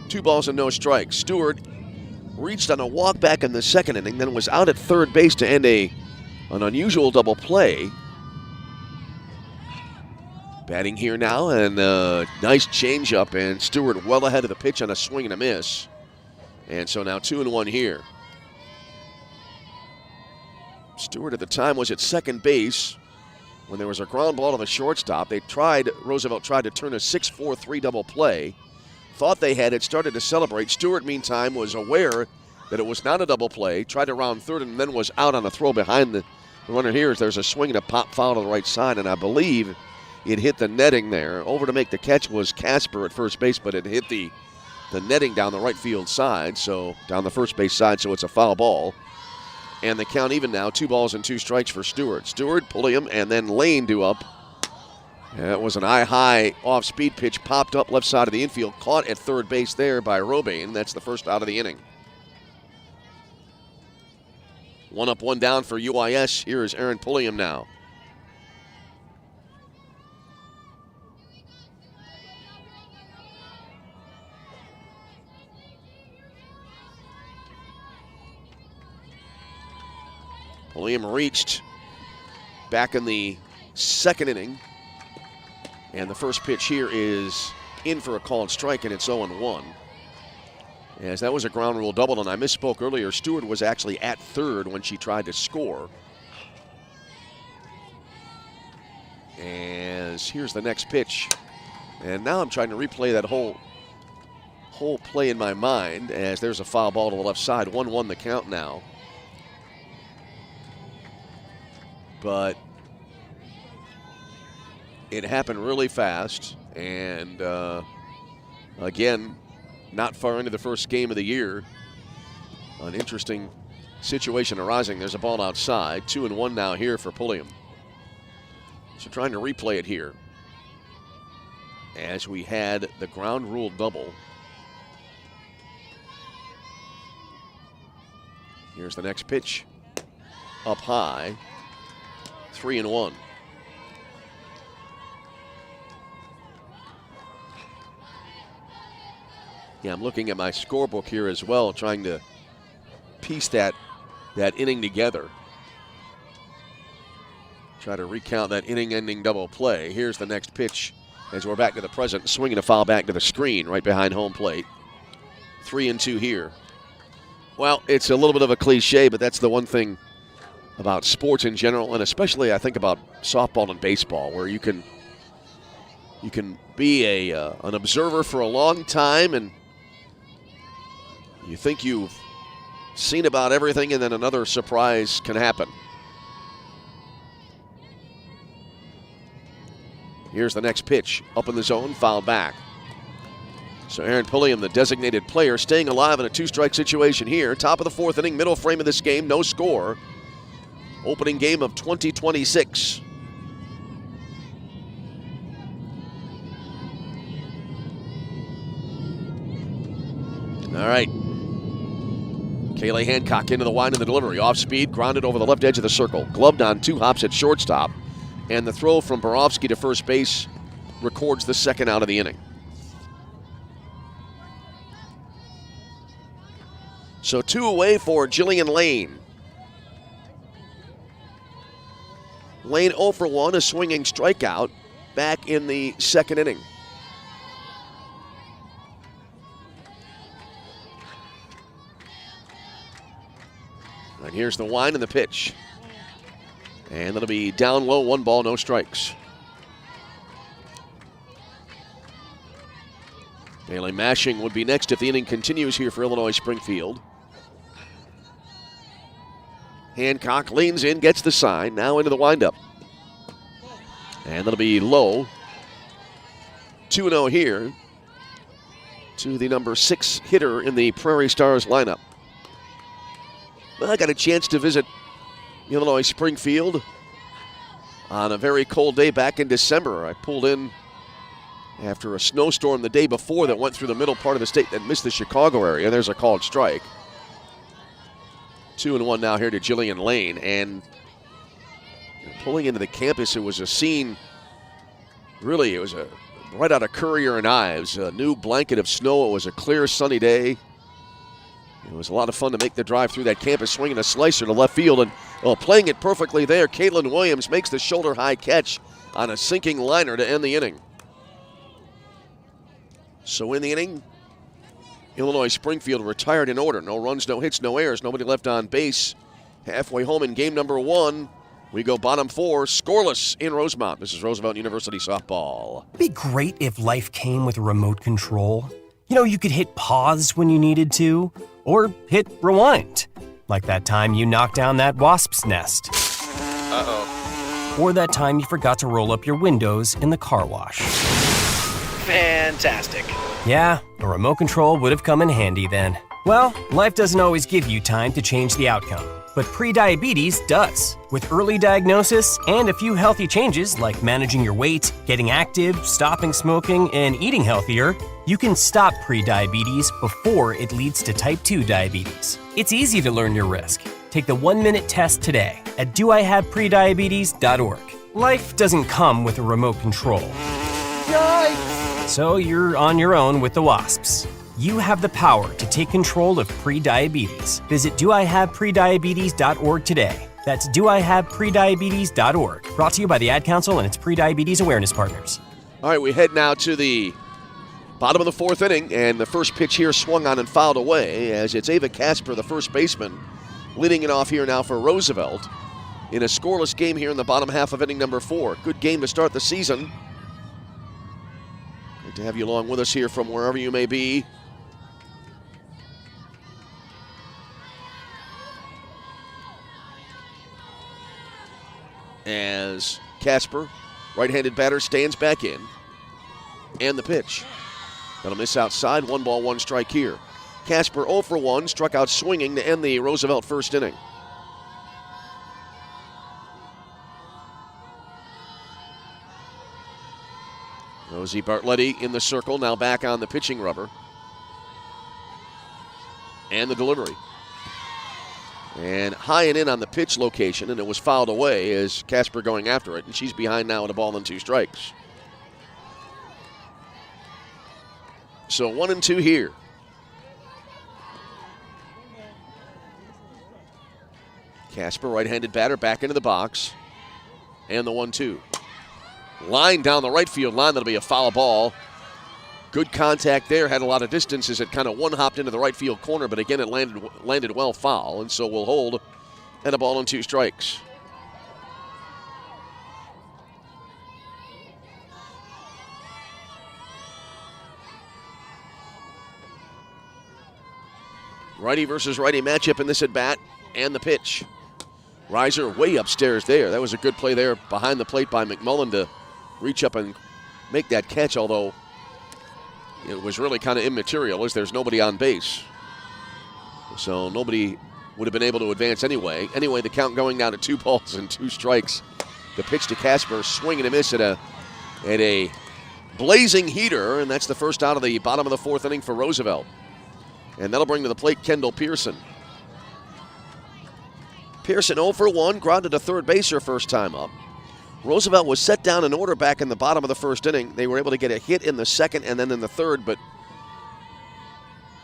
2 balls and no strikes. Stewart reached on a walk back in the second inning, then was out at third base to end an unusual double play. Batting here now, and a nice changeup, and Stewart well ahead of the pitch on a swing and a miss. And so now 2-1 here. Stewart at the time was at second base when there was a ground ball to the shortstop. Roosevelt tried to turn a 6-4-3 double play. Thought they had it, started to celebrate. Stewart, meantime, was aware that it was not a double play, tried to round third, and then was out on a throw behind the runner here. There's a swing and a pop foul to the right side, and I believe it hit the netting there. Over to make the catch was Casper at first base, but it hit the netting down the right field side, so down the first base side, so it's a foul ball. And the count even now, 2 balls and 2 strikes for Stewart. Stewart, Pulliam, and then Lane due up. That was an eye-high off-speed pitch, popped up left side of the infield, caught at third base there by Robane. That's the first out of the inning. 1 up, 1 down for UIS. Here is Aaron Pulliam now. Pulliam reached back in the second inning. And the first pitch here is in for a called strike, and it's 0-1. As that was a ground rule double, and I misspoke earlier. Stewart was actually at third when she tried to score. As here's the next pitch. And now I'm trying to replay that whole play in my mind, as there's a foul ball to the left side. 1-1 the count now. But it happened really fast, and again, not far into the first game of the year. An interesting situation arising. There's a ball outside. 2-1 now here for Pulliam. So trying to replay it here, as we had the ground rule double. Here's the next pitch. Up high. 3-1. Yeah, I'm looking at my scorebook here as well, trying to piece that inning together. Try to recount that inning-ending double play. Here's the next pitch as we're back to the present. Swinging a foul back to the screen right behind home plate. 3-2 here. Well, it's a little bit of a cliche, but that's the one thing about sports in general, and especially I think about softball and baseball, where you can be an observer for a long time, and you think you've seen about everything, and then another surprise can happen. Here's the next pitch, up in the zone, fouled back. So Aaron Pulliam, the designated player, staying alive in a 2-strike situation here. Top of the 4th inning, middle frame of this game, no score. Opening game of 2026. All right. Kayleigh Hancock into the wind of the delivery. Off speed, grounded over the left edge of the circle. Gloved on 2 hops at shortstop. And the throw from Borowski to first base records the second out of the inning. So 2 away for Jillian Lane. Lane 0 for 1, a swinging strikeout back in the second inning. And here's the wind and the pitch. And it'll be down low, 1 ball, no strikes. Bailey Mashing would be next if the inning continues here for Illinois-Springfield. Hancock leans in, gets the sign, now into the windup. And that'll be low. 2-0 here to the number 6 hitter in the Prairie Stars lineup. Well, I got a chance to visit Illinois-Springfield on a very cold day back in December. I pulled in after a snowstorm the day before that went through the middle part of the state that missed the Chicago area. There's a called strike. 2-1 now here to Jillian Lane. And pulling into the campus, it was a scene, really, it was right out of Courier and Ives. A new blanket of snow. It was a clear, sunny day. It was a lot of fun to make the drive through that campus, swinging a slicer to left field. And playing it perfectly there, Caitlin Williams makes the shoulder-high catch on a sinking liner to end the inning. So in the inning, Illinois-Springfield retired in order. No runs, no hits, no errors, nobody left on base. Halfway home in game number 1, we go bottom 4, scoreless in Rosemount. This is Roosevelt University softball. It'd be great if life came with a remote control. You could hit pause when you needed to, or hit rewind. Like that time you knocked down that wasp's nest. Uh-oh. Or that time you forgot to roll up your windows in the car wash. Fantastic. Yeah, a remote control would have come in handy then. Well, life doesn't always give you time to change the outcome, but prediabetes does. With early diagnosis and a few healthy changes like managing your weight, getting active, stopping smoking, and eating healthier, you can stop prediabetes before it leads to type 2 diabetes. It's easy to learn your risk. Take the 1-minute test today at doihaveprediabetes.org. Life doesn't come with a remote control. Yikes! So you're on your own with the wasps. You have the power to take control of prediabetes. Visit doihaveprediabetes.org today. That's doihaveprediabetes.org. Brought to you by the Ad Council and its prediabetes awareness partners. All right, we head now to the bottom of the 4th inning, and the first pitch here swung on and fouled away as it's Ava Casper, the first baseman, leading it off here now for Roosevelt in a scoreless game here in the bottom half of inning number 4. Good game to start the season. Great to have you along with us here from wherever you may be. As Casper, right-handed batter, stands back in. And the pitch. That'll miss outside. 1 ball, 1 strike here. Casper 0 for 1, struck out swinging to end the Roosevelt first inning. Rosie Bartletti in the circle, now back on the pitching rubber. And the delivery. And high and in on the pitch location, and it was fouled away as Casper going after it, and she's behind now at a ball and 2 strikes. So 1-2 here. Casper, right-handed batter, back into the box. And the 1-2. Line down the right field line, that'll be a foul ball. Good contact there, had a lot of distance as it kind of one-hopped into the right field corner, but again it landed well foul, and so we'll hold and a ball and 2 strikes. Righty versus righty matchup in this at-bat, and the pitch. Riser way upstairs there. That was a good play there behind the plate by McMullen to reach up and make that catch, although it was really kind of immaterial as there's nobody on base. So nobody would have been able to advance anyway. Anyway, the count going down to 2 balls and 2 strikes. The pitch to Casper, swing and a miss at a blazing heater, and that's the first out of the bottom of the 4th inning for Roosevelt. And that'll bring to the plate Kendall Pearson. Pearson 0 for 1, grounded to third base her first time up. Roosevelt was set down in order back in the bottom of the 1st inning. They were able to get a hit in the 2nd and then in the 3rd, but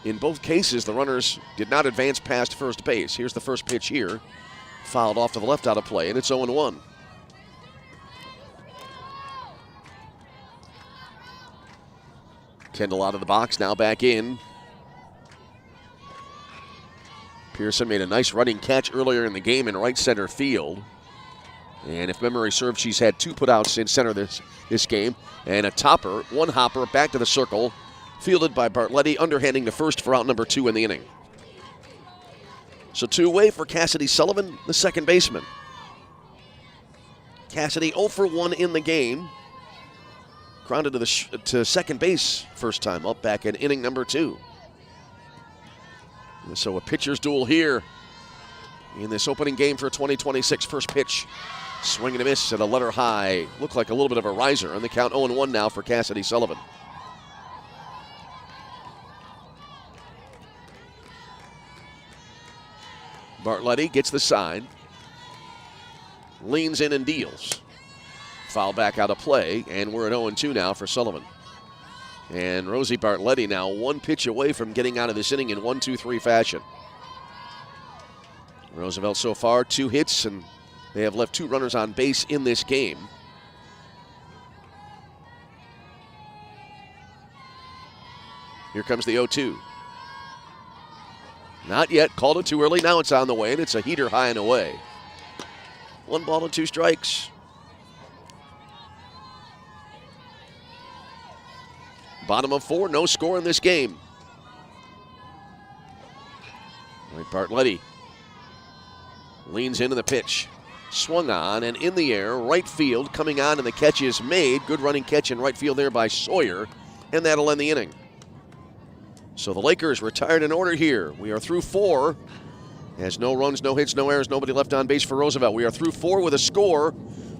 in both cases, the runners did not advance past first base. Here's the first pitch here. Fouled off to the left out of play, and it's 0-1. Kendall out of the box, now back in. Pearson made a nice running catch earlier in the game in right center field. And if memory serves, she's had 2 putouts in center this game. And a topper, 1 hopper, back to the circle, fielded by Bartletti, underhanding to first for out number 2 in the inning. So 2 away for Cassidy Sullivan, the second baseman. Cassidy 0 for 1 in the game. grounded to second base first time up back in inning number 2. So a pitcher's duel here in this opening game for 2026. First pitch, swing and a miss at a letter high. Looked like a little bit of a riser. On the count 0-1 now for Cassidy Sullivan. Bartletti gets the sign. Leans in and deals. Foul back out of play, and we're at 0-2 now for Sullivan. And Rosie Bartletti now one pitch away from getting out of this inning in 1-2-3 fashion. Roosevelt so far 2 hits, and they have left 2 runners on base in this game. Here comes the 0-2. Not yet, called it too early. Now it's on the way, and it's a heater high and away. 1 ball and 2 strikes. Bottom of 4, no score in this game. All right, Bartletti leans into the pitch. Swung on and in the air, right field, coming on, and the catch is made. Good running catch in right field there by Sawyer, and that'll end the inning. So the Lakers retired in order here. We are through 4. Has no runs, no hits, no errors, nobody left on base for Roosevelt. We are through 4 with a score.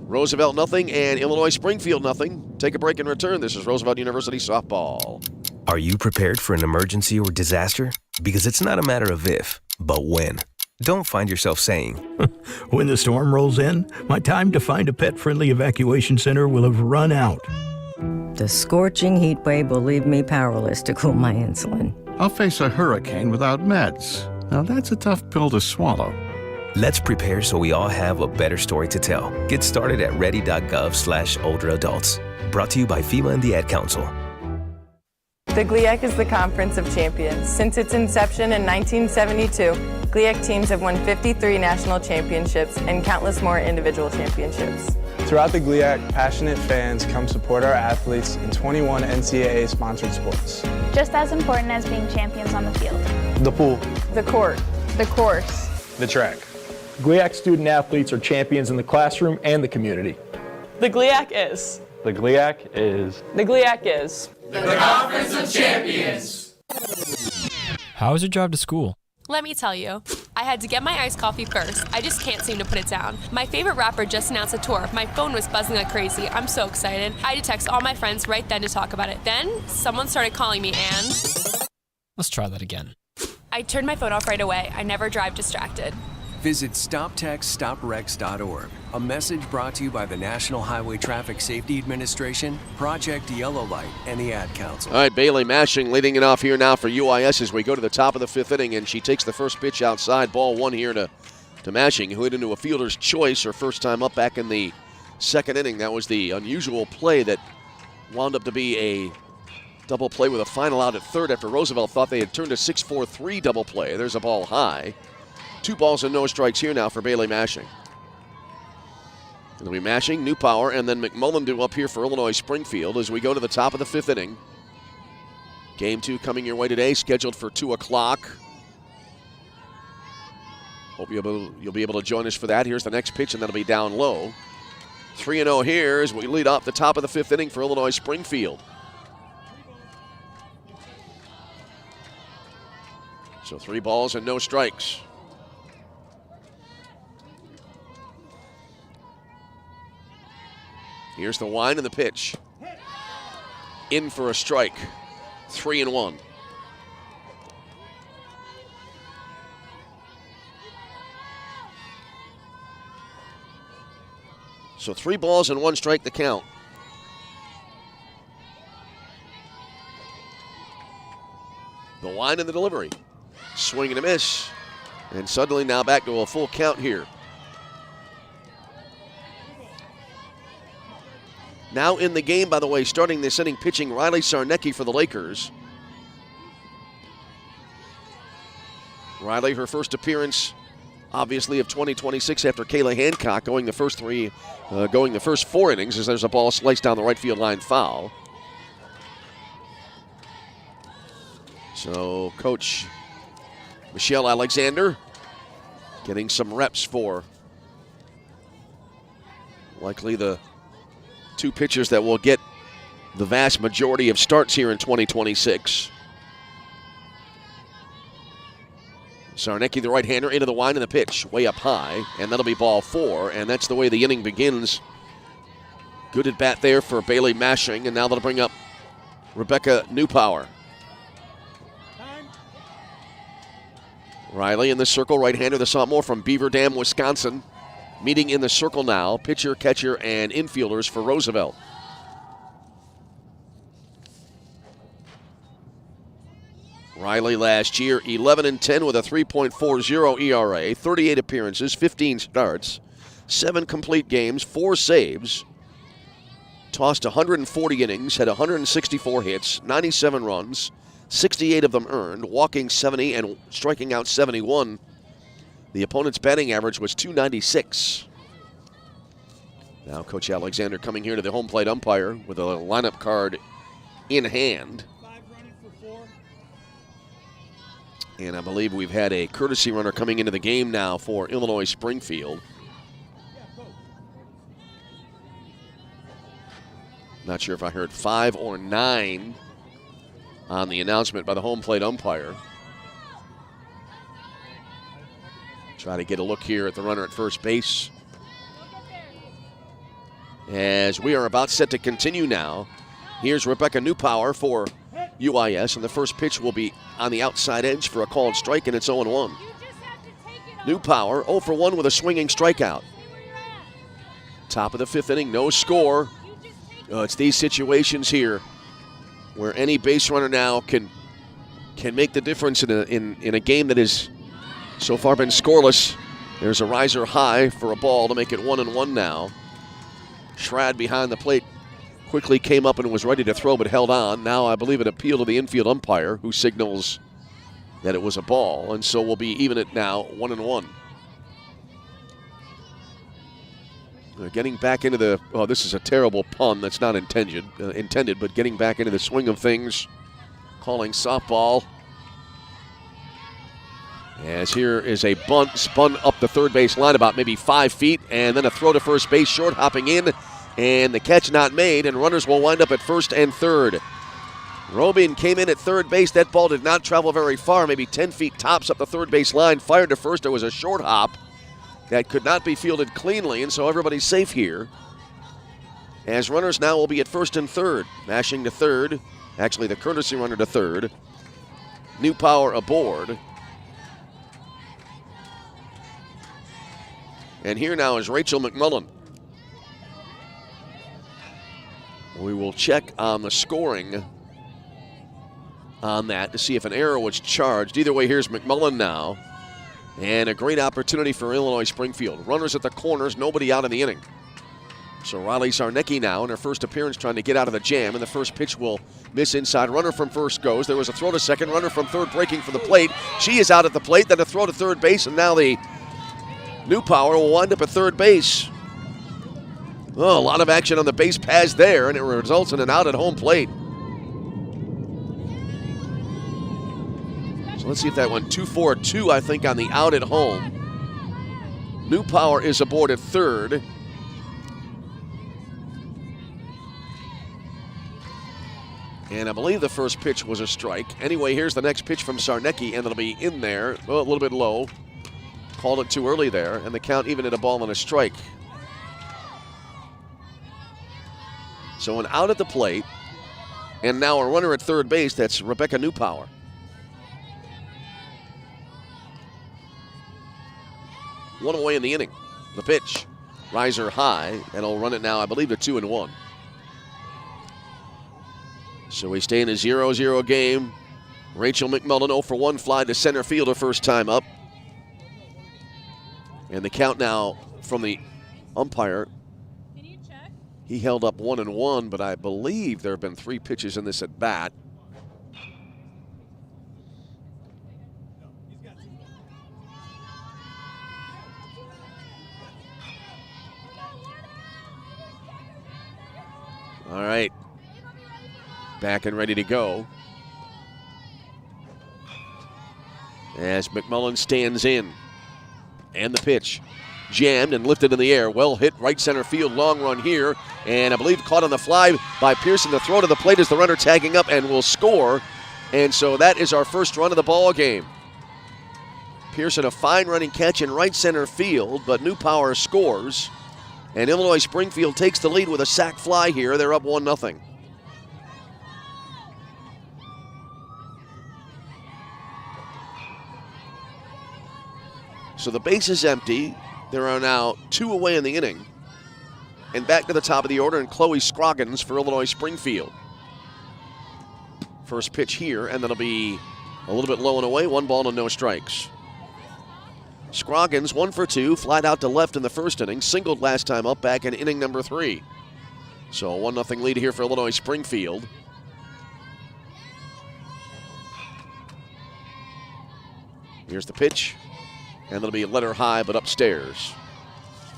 Roosevelt nothing and Illinois-Springfield nothing. Take a break and return. This is Roosevelt University softball. Are you prepared for an emergency or disaster? Because it's not a matter of if, but when. Don't find yourself saying, when the storm rolls in, my time to find a pet-friendly evacuation center will have run out. The scorching heat wave will leave me powerless to cool my insulin. I'll face a hurricane without meds. Now that's a tough pill to swallow. Let's prepare so we all have a better story to tell. Get started at ready.gov/older adults. Brought to you by FEMA and the Ad Council. The GLIAC is the Conference of Champions. Since its inception in 1972, GLIAC teams have won 53 national championships and countless more individual championships. Throughout the GLIAC, passionate fans come support our athletes in 21 NCAA-sponsored sports. Just as important as being champions on the field. The pool. The court. The course. The track. GLIAC student athletes are champions in the classroom and the community. The GLIAC is. The GLIAC is. The GLIAC is. The Conference of Champions. How was your drive to school? Let me tell you, I had to get my iced coffee first. I just can't seem to put it down. My favorite rapper just announced a tour. My phone was buzzing like crazy. I'm so excited. I had to text all my friends right then to talk about it. Then, someone started calling me and... Let's try that again. I turned my phone off right away. I never drive distracted. Visit StopTextStopWrecks.org. A message brought to you by the National Highway Traffic Safety Administration, Project Yellow Light, and the Ad Council. All right, Bailey Mashing leading it off here now for UIS as we go to the top of the 5th inning, and she takes the first pitch outside. Ball 1 here to Mashing, who hit into a fielder's choice her first time up back in the 2nd inning. That was the unusual play that wound up to be a double play with a final out at 3rd after Roosevelt thought they had turned a 6-4-3 double play. There's a ball high. 2 balls and no strikes here now for Bailey Mashing. It'll be Mashing, New Power, and then McMullen due up here for Illinois-Springfield as we go to the top of the 5th inning. Game 2 coming your way today, scheduled for 2 o'clock. Hope you'll be able to join us for that. Here's the next pitch, and that'll be down low. 3-0 here as we lead off the top of the 5th inning for Illinois-Springfield. So 3 balls and no strikes. Here's the wind and the pitch. In for a strike. 3-1. So 3 balls and 1 strike the count. The wind and the delivery. Swing and a miss. And suddenly now back to a full count here. Now in the game, by the way, starting this inning, pitching Riley Sarnecki for the Lakers. Riley, her first appearance, obviously, of 2026 after Kayla Hancock going the first 4 innings as there's a ball sliced down the right field line foul. So Coach Michelle Alexander getting some reps for likely the 2 pitchers that will get the vast majority of starts here in 2026. Sarnecki, the right-hander, into the line and the pitch, way up high, and that'll be ball 4, and that's the way the inning begins. Good at bat there for Bailey Mashing, and now that'll bring up Rebecca Newpower. Riley in the circle, right-hander, the sophomore from Beaver Dam, Wisconsin. Meeting in the circle now, pitcher, catcher, and infielders for Roosevelt. Riley last year, 11-10 with a 3.40 ERA, 38 appearances, 15 starts, 7 complete games, 4 saves. Tossed 140 innings, had 164 hits, 97 runs, 68 of them earned, walking 70 and striking out 71. The opponent's batting average was .296. Now Coach Alexander coming here to the home plate umpire with a lineup card in hand. And I believe we've had a courtesy runner coming into the game now for Illinois-Springfield. Not sure if I heard 5 or 9 on the announcement by the home plate umpire. Try to get a look here at the runner at first base. As we are about set to continue now. Here's Rebecca Newpower for UIS, and the first pitch will be on the outside edge for a called strike, and it's 0-1. Newpower 0 for 1 with a swinging strikeout. Top of the 5th inning, no score. It's these situations here where any base runner now can make the difference in a game that has so far been scoreless. There's a riser high for a ball to make it 1-1 now. Schrad behind the plate quickly came up and was ready to throw but held on. Now I believe an appeal to the infield umpire who signals that it was a ball, and so we'll be even at now 1-1. Getting back into the, this is a terrible pun that's not intended, but getting back into the swing of things, calling softball. As here is a bunt spun up the third base line about maybe 5 feet, and then a throw to first base, short hopping in, and the catch not made, and runners will wind up at first and third. Robin came in at third base. That ball did not travel very far, maybe 10 feet tops up the third base line, fired to first. There was a short hop that could not be fielded cleanly, and so everybody's safe here. As runners now will be at first and third. Mashing to third, actually the courtesy runner to third. Newpower aboard. And here now is Rachel McMullen. We will check on the scoring on that to see if an error was charged. Either way, here's McMullen now. And a great opportunity for Illinois-Springfield. Runners at the corners, nobody out in the inning. So Riley Sarnecki now in her first appearance trying to get out of the jam, and the first pitch will miss inside. Runner from first goes. There was a throw to second. Runner from third breaking for the plate. She is out at the plate. Then a throw to third base, and now the Newpower will wind up at third base. Oh, a lot of action on the base paths there, and it results in an out at home plate. So let's see if that went 2-4-2, I think, on the out at home. Newpower is aboard at third. And I believe the first pitch was a strike. Anyway, here's the next pitch from Sarnecki, and it'll be in there, well, a little bit low. Called it too early there, and the count even at a ball and a strike. So an out at the plate, and now a runner at third base. That's Rebecca Newpower. One away in the inning. The pitch, riser high, and he'll run it now, I believe, to 2-1. So we stay in a 0-0 game. Rachel McMullen 0 for 1 fly to center field her first time up. And the count now from the umpire. He held up 1-1, but I believe there have been 3 pitches in this at bat. All right. Back and ready to go. As McMullen stands in. And the pitch. jammed and lifted in the air. Well hit right center field, long run here, and I believe caught on the fly by Pearson. The throw to the plate is the runner tagging up and will score. And so that is our first run of the ball game. Pearson, a fine running catch in right center field, but New Power scores. And Illinois-Springfield takes the lead with a sac fly here. They're up 1-0. So the base is empty. There are now 2 away in the inning. And back to the top of the order, and Chloe Scroggins for Illinois-Springfield. First pitch here, and that'll be a little bit low and away. 1 ball and no strikes. Scroggins 1 for 2, flied out to left in the first inning, singled last time up back in inning number 3. So a 1-0 lead here for Illinois-Springfield. Here's the pitch, and that'll be a letter high but upstairs.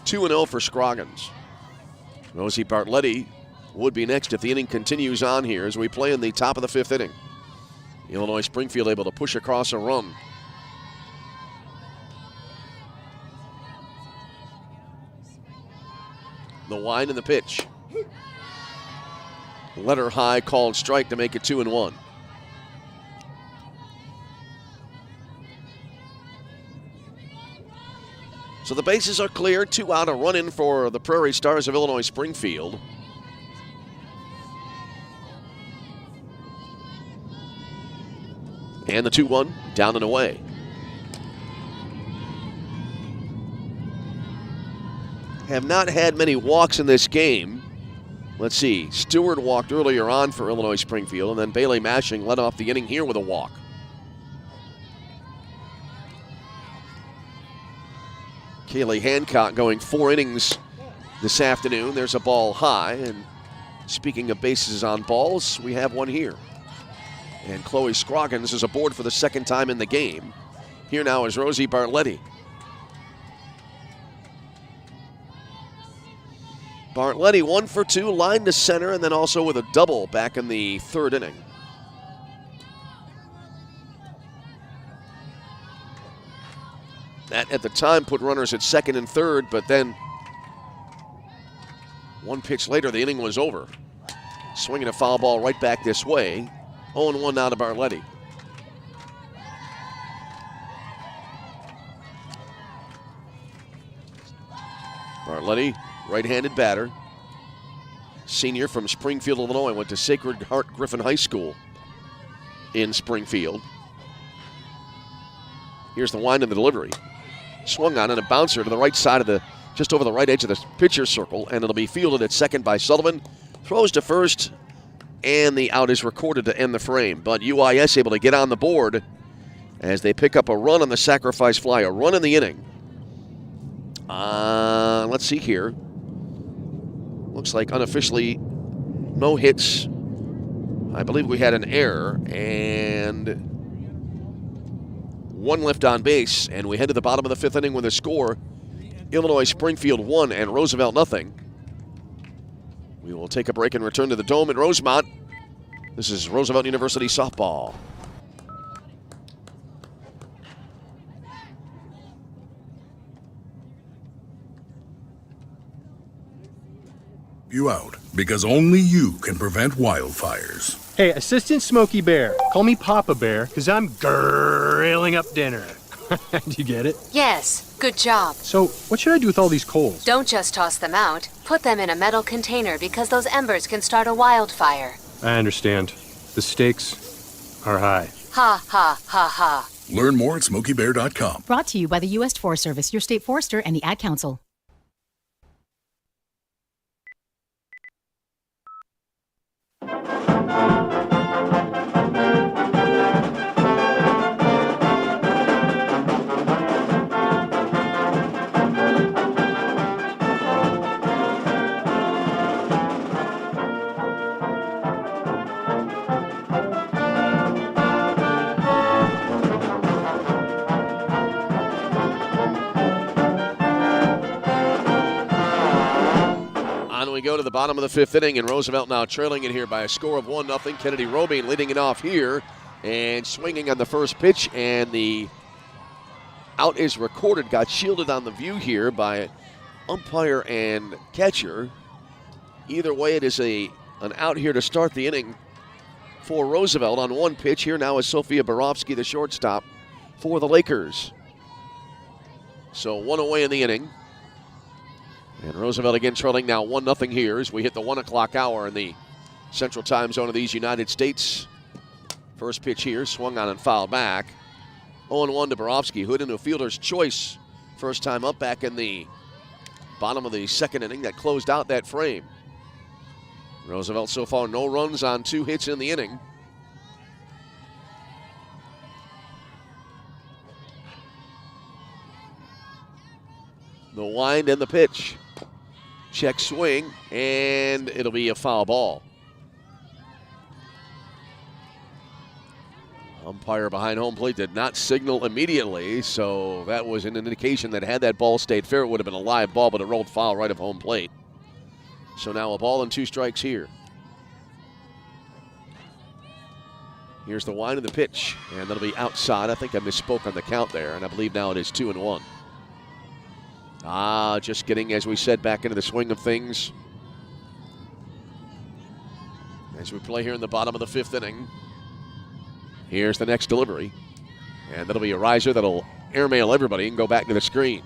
2-0 for Scroggins. Rosie Bartletti would be next if the inning continues on here as we play in the top of the 5th inning. Illinois-Springfield able to push across a run. The wind and the pitch. Letter high called strike to make it 2-1. So the bases are clear. 2 out, a run in for the Prairie Stars of Illinois-Springfield. And the 2-1 down and away. Have not had many walks in this game. Let's see. Stewart walked earlier on for Illinois-Springfield, and then Bailey Mashing led off the inning here with a walk. Kaylee Hancock going 4 innings this afternoon. There's a ball high, and speaking of bases on balls, we have one here. And Chloe Scroggins is aboard for the 2nd time in the game. Here now is Rosie Bartletti. Bartletti 1 for 2, line to center, and then also with a double back in the 3rd inning. That at the time put runners at 2nd and 3rd, but then 1 pitch later, the inning was over. Swinging a foul ball right back this way. 0-1 now to Bartletti. Bartletti, right-handed batter. Senior from Springfield, Illinois. Went to Sacred Heart Griffin High School in Springfield. Here's the wind and the delivery. Swung on and a bouncer to the right side of the, just over the right edge of the pitcher's circle, and it'll be fielded at 2nd by Sullivan. Throws to 1st, and the out is recorded to end the frame. But UIS able to get on the board as they pick up a run on the sacrifice fly, a run in the inning. Let's see here. Looks like unofficially no hits. I believe we had an error, and 1 left on base, and we head to the bottom of the 5th inning with a score. Illinois-Springfield 1 and Roosevelt 0. We will take a break and return to the Dome at Rosemont. This is Roosevelt University softball. You out because only you can prevent wildfires. Hey, Assistant Smokey Bear, call me Papa Bear, because I'm grilling up dinner. Do you get it? Yes, good job. So, what should I do with all these coals? Don't just toss them out. Put them in a metal container because those embers can start a wildfire. I understand. The stakes are high. Ha, ha, ha, ha. Learn more at SmokeyBear.com. Brought to you by the U.S. Forest Service, your state forester, and the Ad Council. We go to the bottom of the 5th inning, and Roosevelt now trailing it here by a score of 1-0. Kennedy Robine leading it off here and swinging on the first pitch, and the out is recorded, got shielded on the view here by umpire and catcher. Either way, it is an out here to start the inning for Roosevelt. On one pitch here now is Sofia Borowski, the shortstop for the Lakers. So one away in the inning. And Roosevelt again trailing now 1-0 here as we hit the 1 o'clock hour in the Central Time Zone of these United States. First pitch here, swung on and fouled back. 0-1 to Borowski, who hit into a fielder's choice. First time up back in the bottom of the second inning that closed out that frame. Roosevelt so far no runs on 2 hits in the inning. The wind and the pitch. Check swing, and it'll be a foul ball. Umpire behind home plate did not signal immediately, so that was an indication that had that ball stayed fair, it would have been a live ball, but it rolled foul right of home plate. So now a ball and 2 strikes here. Here's the wind of the pitch, and that'll be outside. I think I misspoke on the count there, and I believe now it is 2-1. Just getting, as we said, back into the swing of things. As we play here in the bottom of the 5th inning. Here's the next delivery. And that'll be a riser that'll airmail everybody and go back to the screen.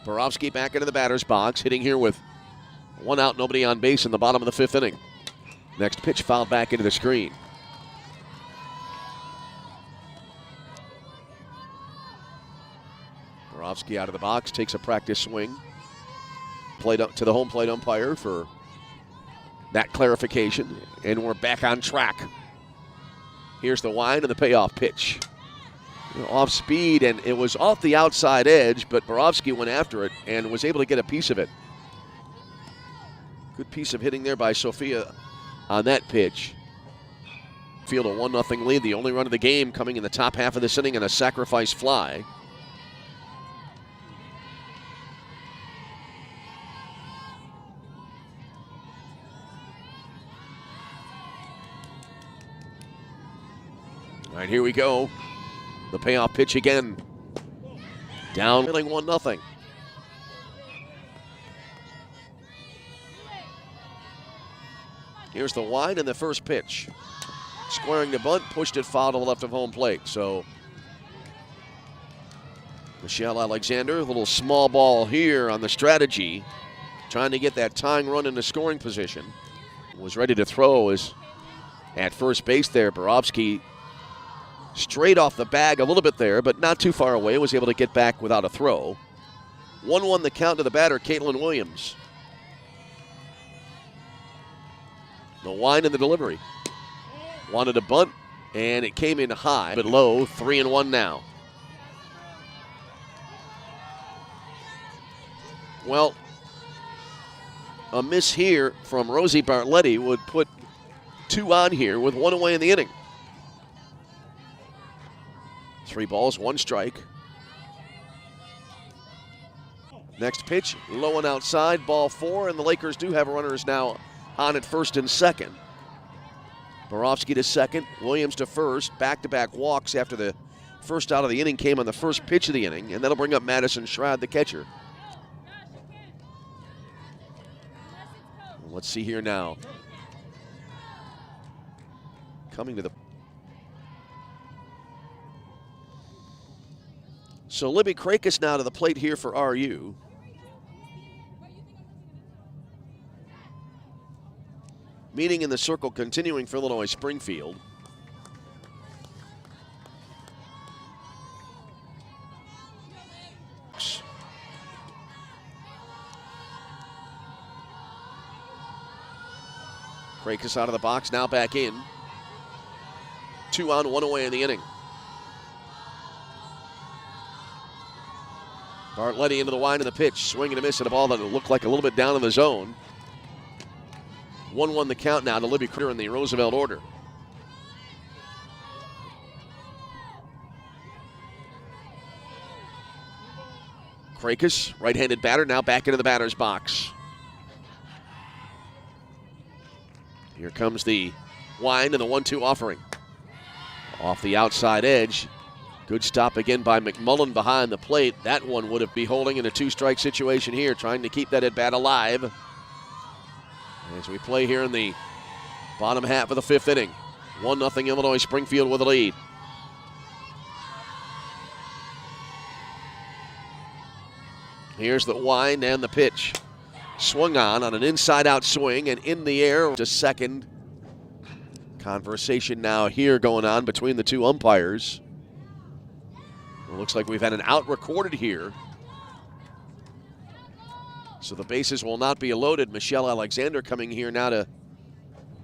Borowski back into the batter's box, hitting here with 1 out, nobody on base in the bottom of the 5th inning. Next pitch fouled back into the screen. Borowski out of the box, takes a practice swing. Played up to the home plate umpire for that clarification, and we're back on track. Here's the wind and the payoff pitch. Off speed, and it was off the outside edge, but Borowski went after it and was able to get a piece of it. Good piece of hitting there by Sofia on that pitch. Field a 1-0 lead, the only run of the game coming in the top half of this inning, and a sacrifice fly. All right, here we go. The payoff pitch again. Down, 1-0. Here's the wind and the first pitch. Squaring the bunt, pushed it foul to the left of home plate. So Michelle Alexander, a little small ball here on the strategy, trying to get that tying run into scoring position. Was ready to throw as at first base there. Borowski straight off the bag a little bit there, but not too far away. Was able to get back without a throw. 1-1 the count to the batter, Caitlin Williams. The wind and the delivery. Wanted a bunt, and it came in high, but low. 3-1 now. Well, a miss here from Rosie Bartletti would put 2 on here with 1 away in the inning. 3 balls, 1 strike. Next pitch, low and outside, ball 4, and the Lakers do have runners now on at first and second. Borowski to second, Williams to first. Back-to-back walks after the first out of the inning came on the first pitch of the inning, and that'll bring up Madison Shroud, the catcher. Let's see here now. Coming to the... So Libby Krakis now to the plate here for RU. Meeting in the circle continuing for Illinois-Springfield. Krakis out of the box, now back in. 2 on, 1 away in the inning. Bartletti into the wind of the pitch, swing and a miss at a ball that looked like a little bit down in the zone. 1-1 the count now to Libby Critter in the Roosevelt order. Krakis, right-handed batter, now back into the batter's box. Here comes the wind and the 1-2 offering. Off the outside edge. Good stop again by McMullen behind the plate. That one would have been holding in a 2-strike situation here, trying to keep that at-bat alive. As we play here in the bottom half of the 5th inning. 1-0 Illinois-Springfield with a lead. Here's the wind and the pitch. Swung on an inside-out swing and in the air to second. Conversation now here going on between the two umpires. It looks like we've had an out recorded here. So the bases will not be loaded. Michelle Alexander coming here now to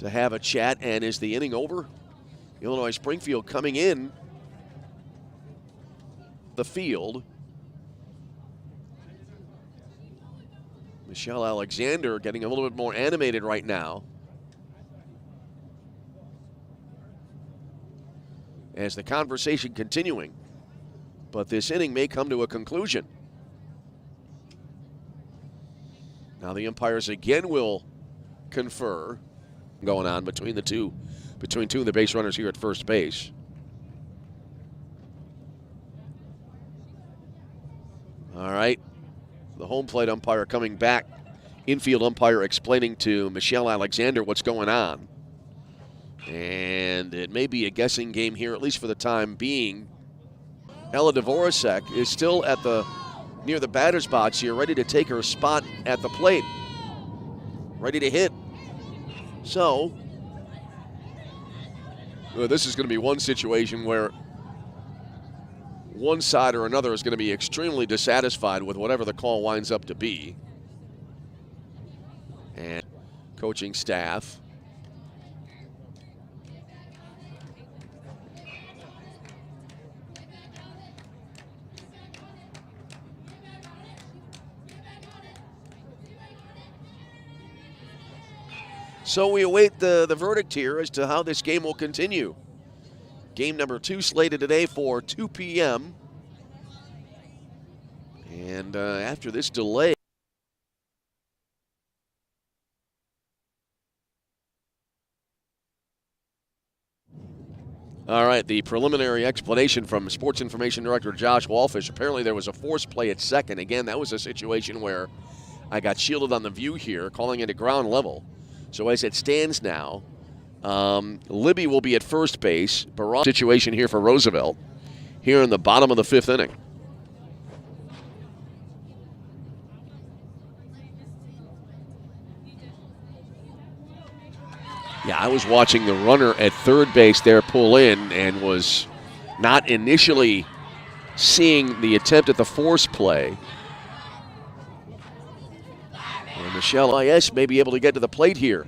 have a chat. And is the inning over? Illinois-Springfield coming in the field. Michelle Alexander getting a little bit more animated right now. As the conversation continuing. But this inning may come to a conclusion. Now the umpires again will confer going on between two of the base runners here at first base. All right. The home plate umpire coming back. Infield umpire explaining to Michelle Alexander what's going on. And it may be a guessing game here, at least for the time being. Ella Dvorak is still at near the batter's box here, ready to take her spot at the plate. Ready to hit. So, this is going to be one situation where one side or another is going to be extremely dissatisfied with whatever the call winds up to be. And coaching staff. So we await the verdict here as to how this game will continue. Game number 2 slated today for 2 p.m. And after this delay, all right, the preliminary explanation from Sports Information Director Josh Walfish. Apparently there was a force play at second. Again, that was a situation where I got shielded on the view here, calling it a ground level. So as it stands now, Libby will be at first base. Barrage situation here for Roosevelt here in the bottom of the 5th inning. Yeah, I was watching the runner at third base there pull in and was not initially seeing the attempt at the force play. And Michelle I.S. may be able to get to the plate here.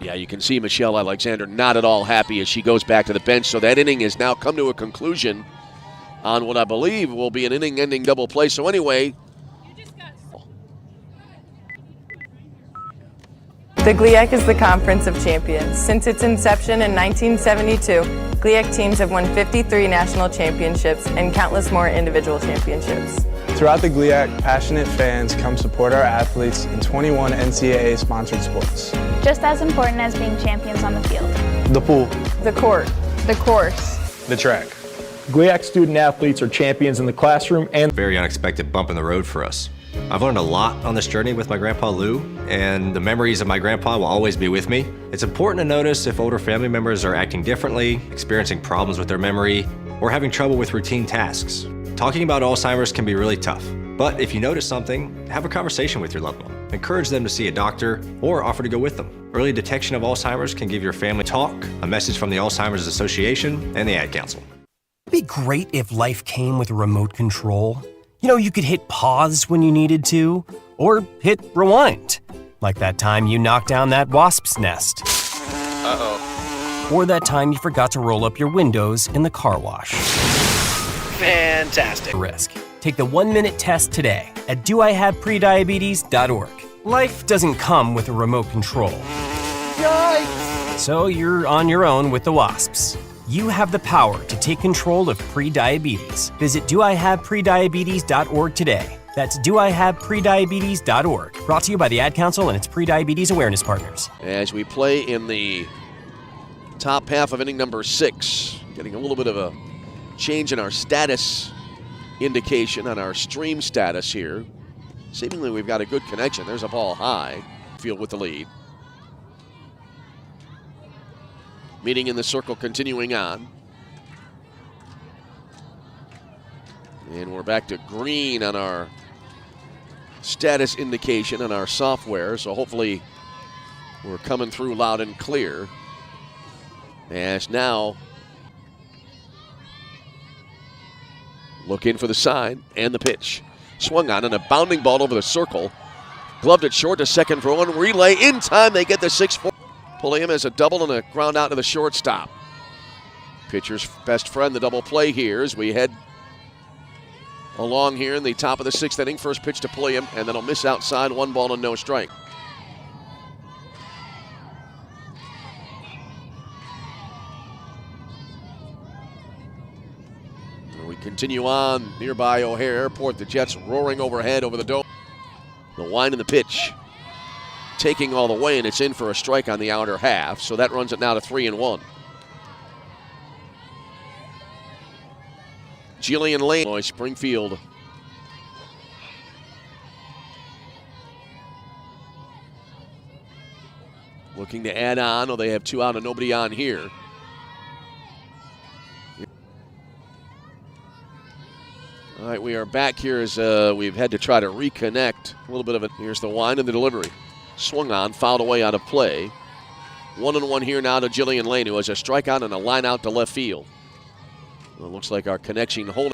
Yeah, you can see Michelle Alexander not at all happy as she goes back to the bench. So that inning has now come to a conclusion on what I believe will be an inning-ending double play. So anyway, The GLIAC is the Conference of Champions. Since its inception in 1972, GLIAC teams have won 53 national championships and countless more individual championships. Throughout the GLIAC, passionate fans come support our athletes in 21 NCAA-sponsored sports. Just as important as being champions on the field. The pool. The court. The course. The track. GLIAC student athletes are champions in the classroom and very unexpected bump in the road for us. I've learned a lot on this journey with my grandpa Lou, and the memories of my grandpa will always be with me. It's important to notice if older family members are acting differently, experiencing problems with their memory, or having trouble with routine tasks. Talking about Alzheimer's can be really tough, but if you notice something, have a conversation with your loved one. Encourage them to see a doctor or offer to go with them. Early detection of Alzheimer's can give your family talk, a message from the Alzheimer's Association, and the Ad Council. It'd be great if life came with a remote control. You know, you could hit pause when you needed to, or hit rewind. Like that time you knocked down that wasp's nest. Uh-oh. Or that time you forgot to roll up your windows in the car wash. Fantastic. Risk. Take the 1-minute test today at doihaveprediabetes.org. Life doesn't come with a remote control. Yikes! So you're on your own with the wasps. You have the power to take control of prediabetes. Visit doihaveprediabetes.org today. That's doihaveprediabetes.org. Brought to you by the Ad Council and its Prediabetes Awareness Partners. As we play in the top half of inning number 6, getting a little bit of a change in our status indication on our stream status here. Seemingly we've got a good connection. There's a ball high. Field with the lead. Meeting in the circle continuing on. And we're back to green on our status indication on our software, so hopefully we're coming through loud and clear. As now looking for the sign and the pitch. Swung on and a bounding ball over the circle. Gloved it short to second for one. Relay in time. They get the 6-4. Pulliam has a double and a ground out to the shortstop. Pitcher's best friend, the double play here as we head along here in the top of the 6th inning. First pitch to Pulliam, and then he'll miss outside. 1 ball and no strike. And we continue on nearby O'Hare Airport. The Jets roaring overhead over the dome. The wind and the pitch taking all the way, and it's in for a strike on the outer half. So that runs it now to 3-1. Jillian Lane, Illinois-Springfield. Looking to add on. Oh, they have 2 out and nobody on here. All right, we are back here as we've had to try to reconnect. A little bit of it. Here's the wind and the delivery. Swung on, fouled away out of play. 1-1 here now to Jillian Lane, who has a strikeout and a line out to left field. Well, it looks like our connection holding.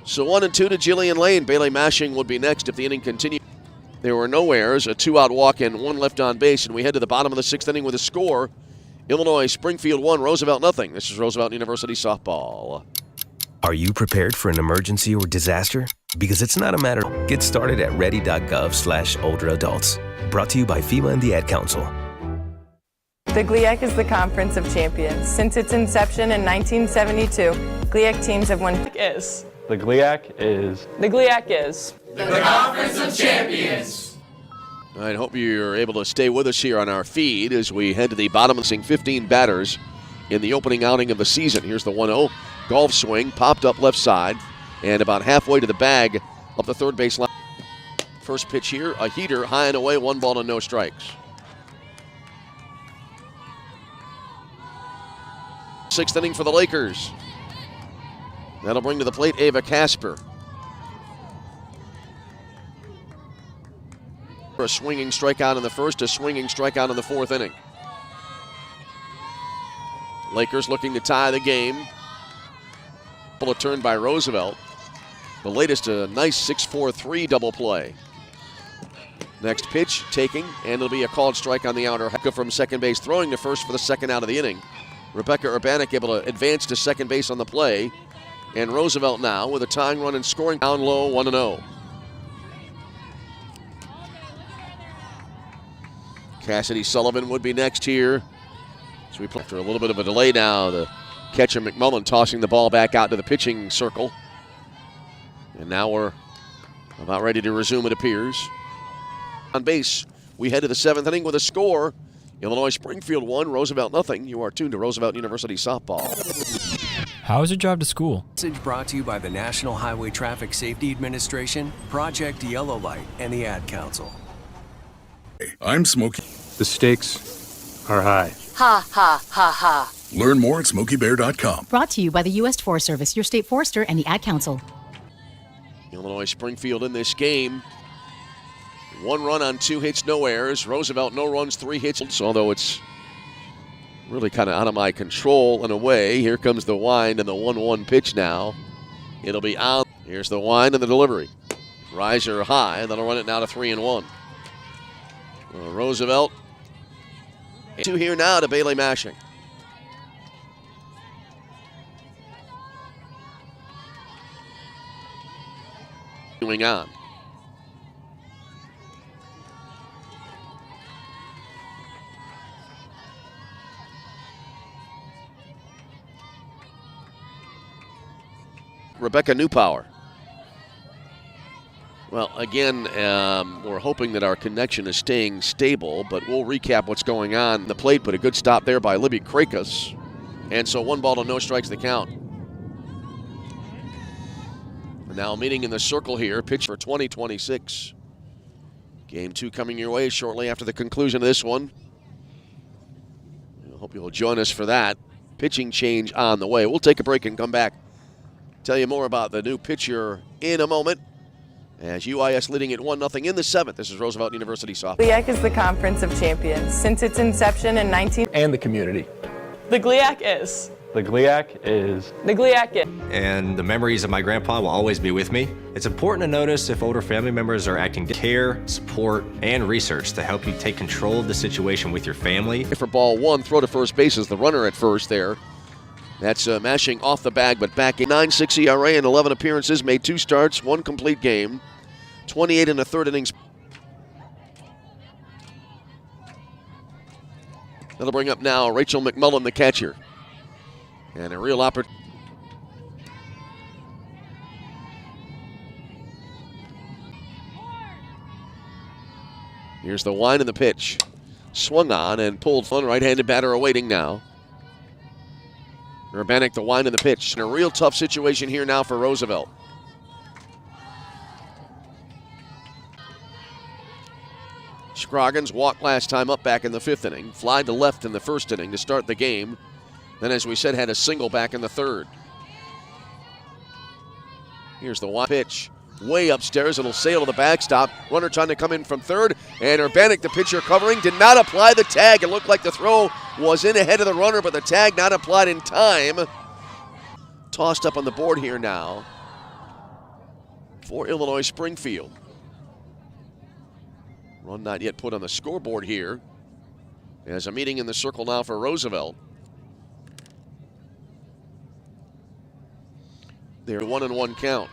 So 1-2 to Jillian Lane. Bailey Mashing would be next if the inning continued. There were no errors, a 2-out walk and 1 left on base, and we head to the bottom of the 6th inning with a score. Illinois-Springfield 1, Roosevelt nothing. This is Roosevelt University softball. Are you prepared for an emergency or disaster? Because it's not a matter. Get started at ready.gov/older-adults. Brought to you by FEMA and the Ad Council. The GLIAC is the Conference of Champions. Since its inception in 1972, GLIAC teams have won. The GLIAC is. The GLIAC is. The Conference of Champions. I hope you're able to stay with us here on our feed as we head to the bottom of the 15 batters in the opening outing of the season. Here's the 1-0. Golf swing, popped up left side, and about halfway to the bag up the third base line. First pitch here, a heater, high and away, 1 ball and no strikes. 6th inning for the Lakers. That'll bring to the plate Ava Casper. A swinging strikeout in the first, a swinging strikeout in the 4th inning. Lakers looking to tie the game. A turn by Roosevelt. The latest, a nice 6-4-3 double play. Next pitch, taking, and it'll be a called strike on the outer half. From second base, throwing to first for the 2nd out of the inning. Rebecca Urbanek able to advance to second base on the play. And Roosevelt now with a tying run and scoring down low, 1-0. Cassidy Sullivan would be next here. So we play after a little bit of a delay now. The catcher McMullen tossing the ball back out to the pitching circle. And now we're about ready to resume, it appears. On base, we head to the 7th inning with a score. Illinois-Springfield 1, Roosevelt nothing. You are tuned to Roosevelt University softball. How was your drive to school? Message brought to you by the National Highway Traffic Safety Administration, Project Yellow Light, and the Ad Council. I'm Smokey. The stakes are high. Ha, ha, ha, ha. Learn more at SmokeyBear.com. Brought to you by the U.S. Forest Service, your state forester, and the Ad Council. Illinois-Springfield in this game. 1 run on 2 hits, no errors. Roosevelt, no runs, 3 hits. Although it's really kind of out of my control in a way. Here comes the wind and the 1-1 pitch now. It'll be out. Here's the wind and the delivery. Riser high. That'll run it now to 3-1. Roosevelt. 2 here now to Bailey Mashing. On. Rebecca Newpower. Well, again, we're hoping that our connection is staying stable, but we'll recap what's going on. The plate, but a good stop there by Libby Krakus. And so 1 ball to no strikes the count. And now meeting in the circle here, pitch for 2026. Game 2 coming your way shortly after the conclusion of this one. I hope you'll join us for that. Pitching change on the way. We'll take a break and come back. Tell you more about the new pitcher in a moment. As UIS leading it 1-0 in the 7th. This is Roosevelt University softball. GLIAC is the Conference of Champions since its inception in And the community. The GLIAC is. The GLIAC is. The GLIAC is. And the memories of my grandpa will always be with me. It's important to notice if older family members are acting care, support, and research to help you take control of the situation with your family. For ball 1, throw to first base is the runner at first there. That's mashing off the bag, but back in 9.6 ERA and 11 appearances, made 2 starts, 1 complete game. 28 in the 3rd innings. That'll bring up now Rachel McMullen, the catcher. And a real opportunity. Here's the wind and the pitch. Swung on and pulled fun. Right-handed batter awaiting now. Urbanek, the wind and the pitch. In a real tough situation here now for Roosevelt. Scroggins walked last time up back in the 5th inning. Fly to left in the 1st inning to start the game. Then, as we said, had a single back in the 3rd. Here's the wind pitch. Way upstairs. It'll sail to the backstop. Runner trying to come in from 3rd. And Urbanek, the pitcher covering, did not apply the tag. It looked like the throw was in ahead of the runner, but the tag not applied in time. Tossed up on the board here now for Illinois-Springfield. Run not yet put on the scoreboard here. As a meeting in the circle now for Roosevelt. They're 1-1 count.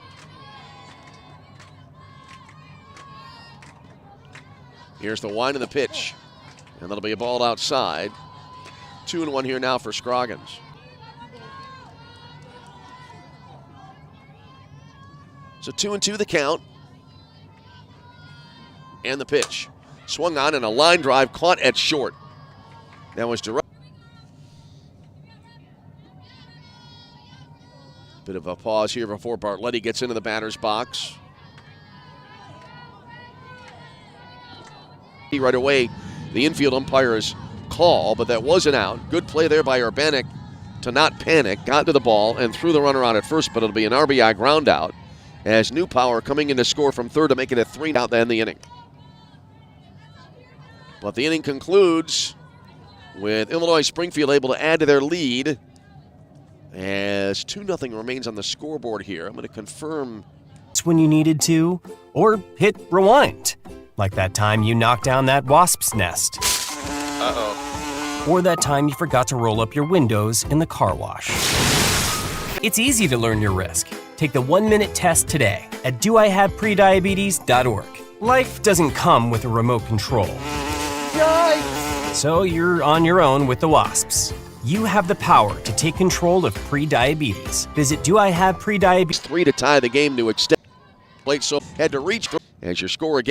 Here's the wind and the pitch. And that'll be a ball outside. 2-1 here now for Scroggins. So 2-2 the count. And the pitch. Swung on and a line drive caught at short. That was direct. Bit of a pause here before Bartletti gets into the batter's box. Right away, the infield umpire's call, but that was an out. Good play there by Urbanek to not panic. Got to the ball and threw the runner out at first, but it'll be an RBI ground out as Newpower coming in to score from 3rd to make it a 3-out to end the inning. But the inning concludes with Illinois-Springfield able to add to their lead as 2-0 remains on the scoreboard here. I'm going to confirm. It's when you needed to, or hit rewind, like that time you knocked down that wasp's nest. Uh-oh. Or that time you forgot to roll up your windows in the car wash. It's easy to learn your risk. Take the 1-minute test today at doihaveprediabetes.org. Life doesn't come with a remote control. Yikes! So you're on your own with the wasps. You have the power to take control of prediabetes. Visit doihaveprediabetes. 3 to tie the game to extend. Plate so had to reach as your score again.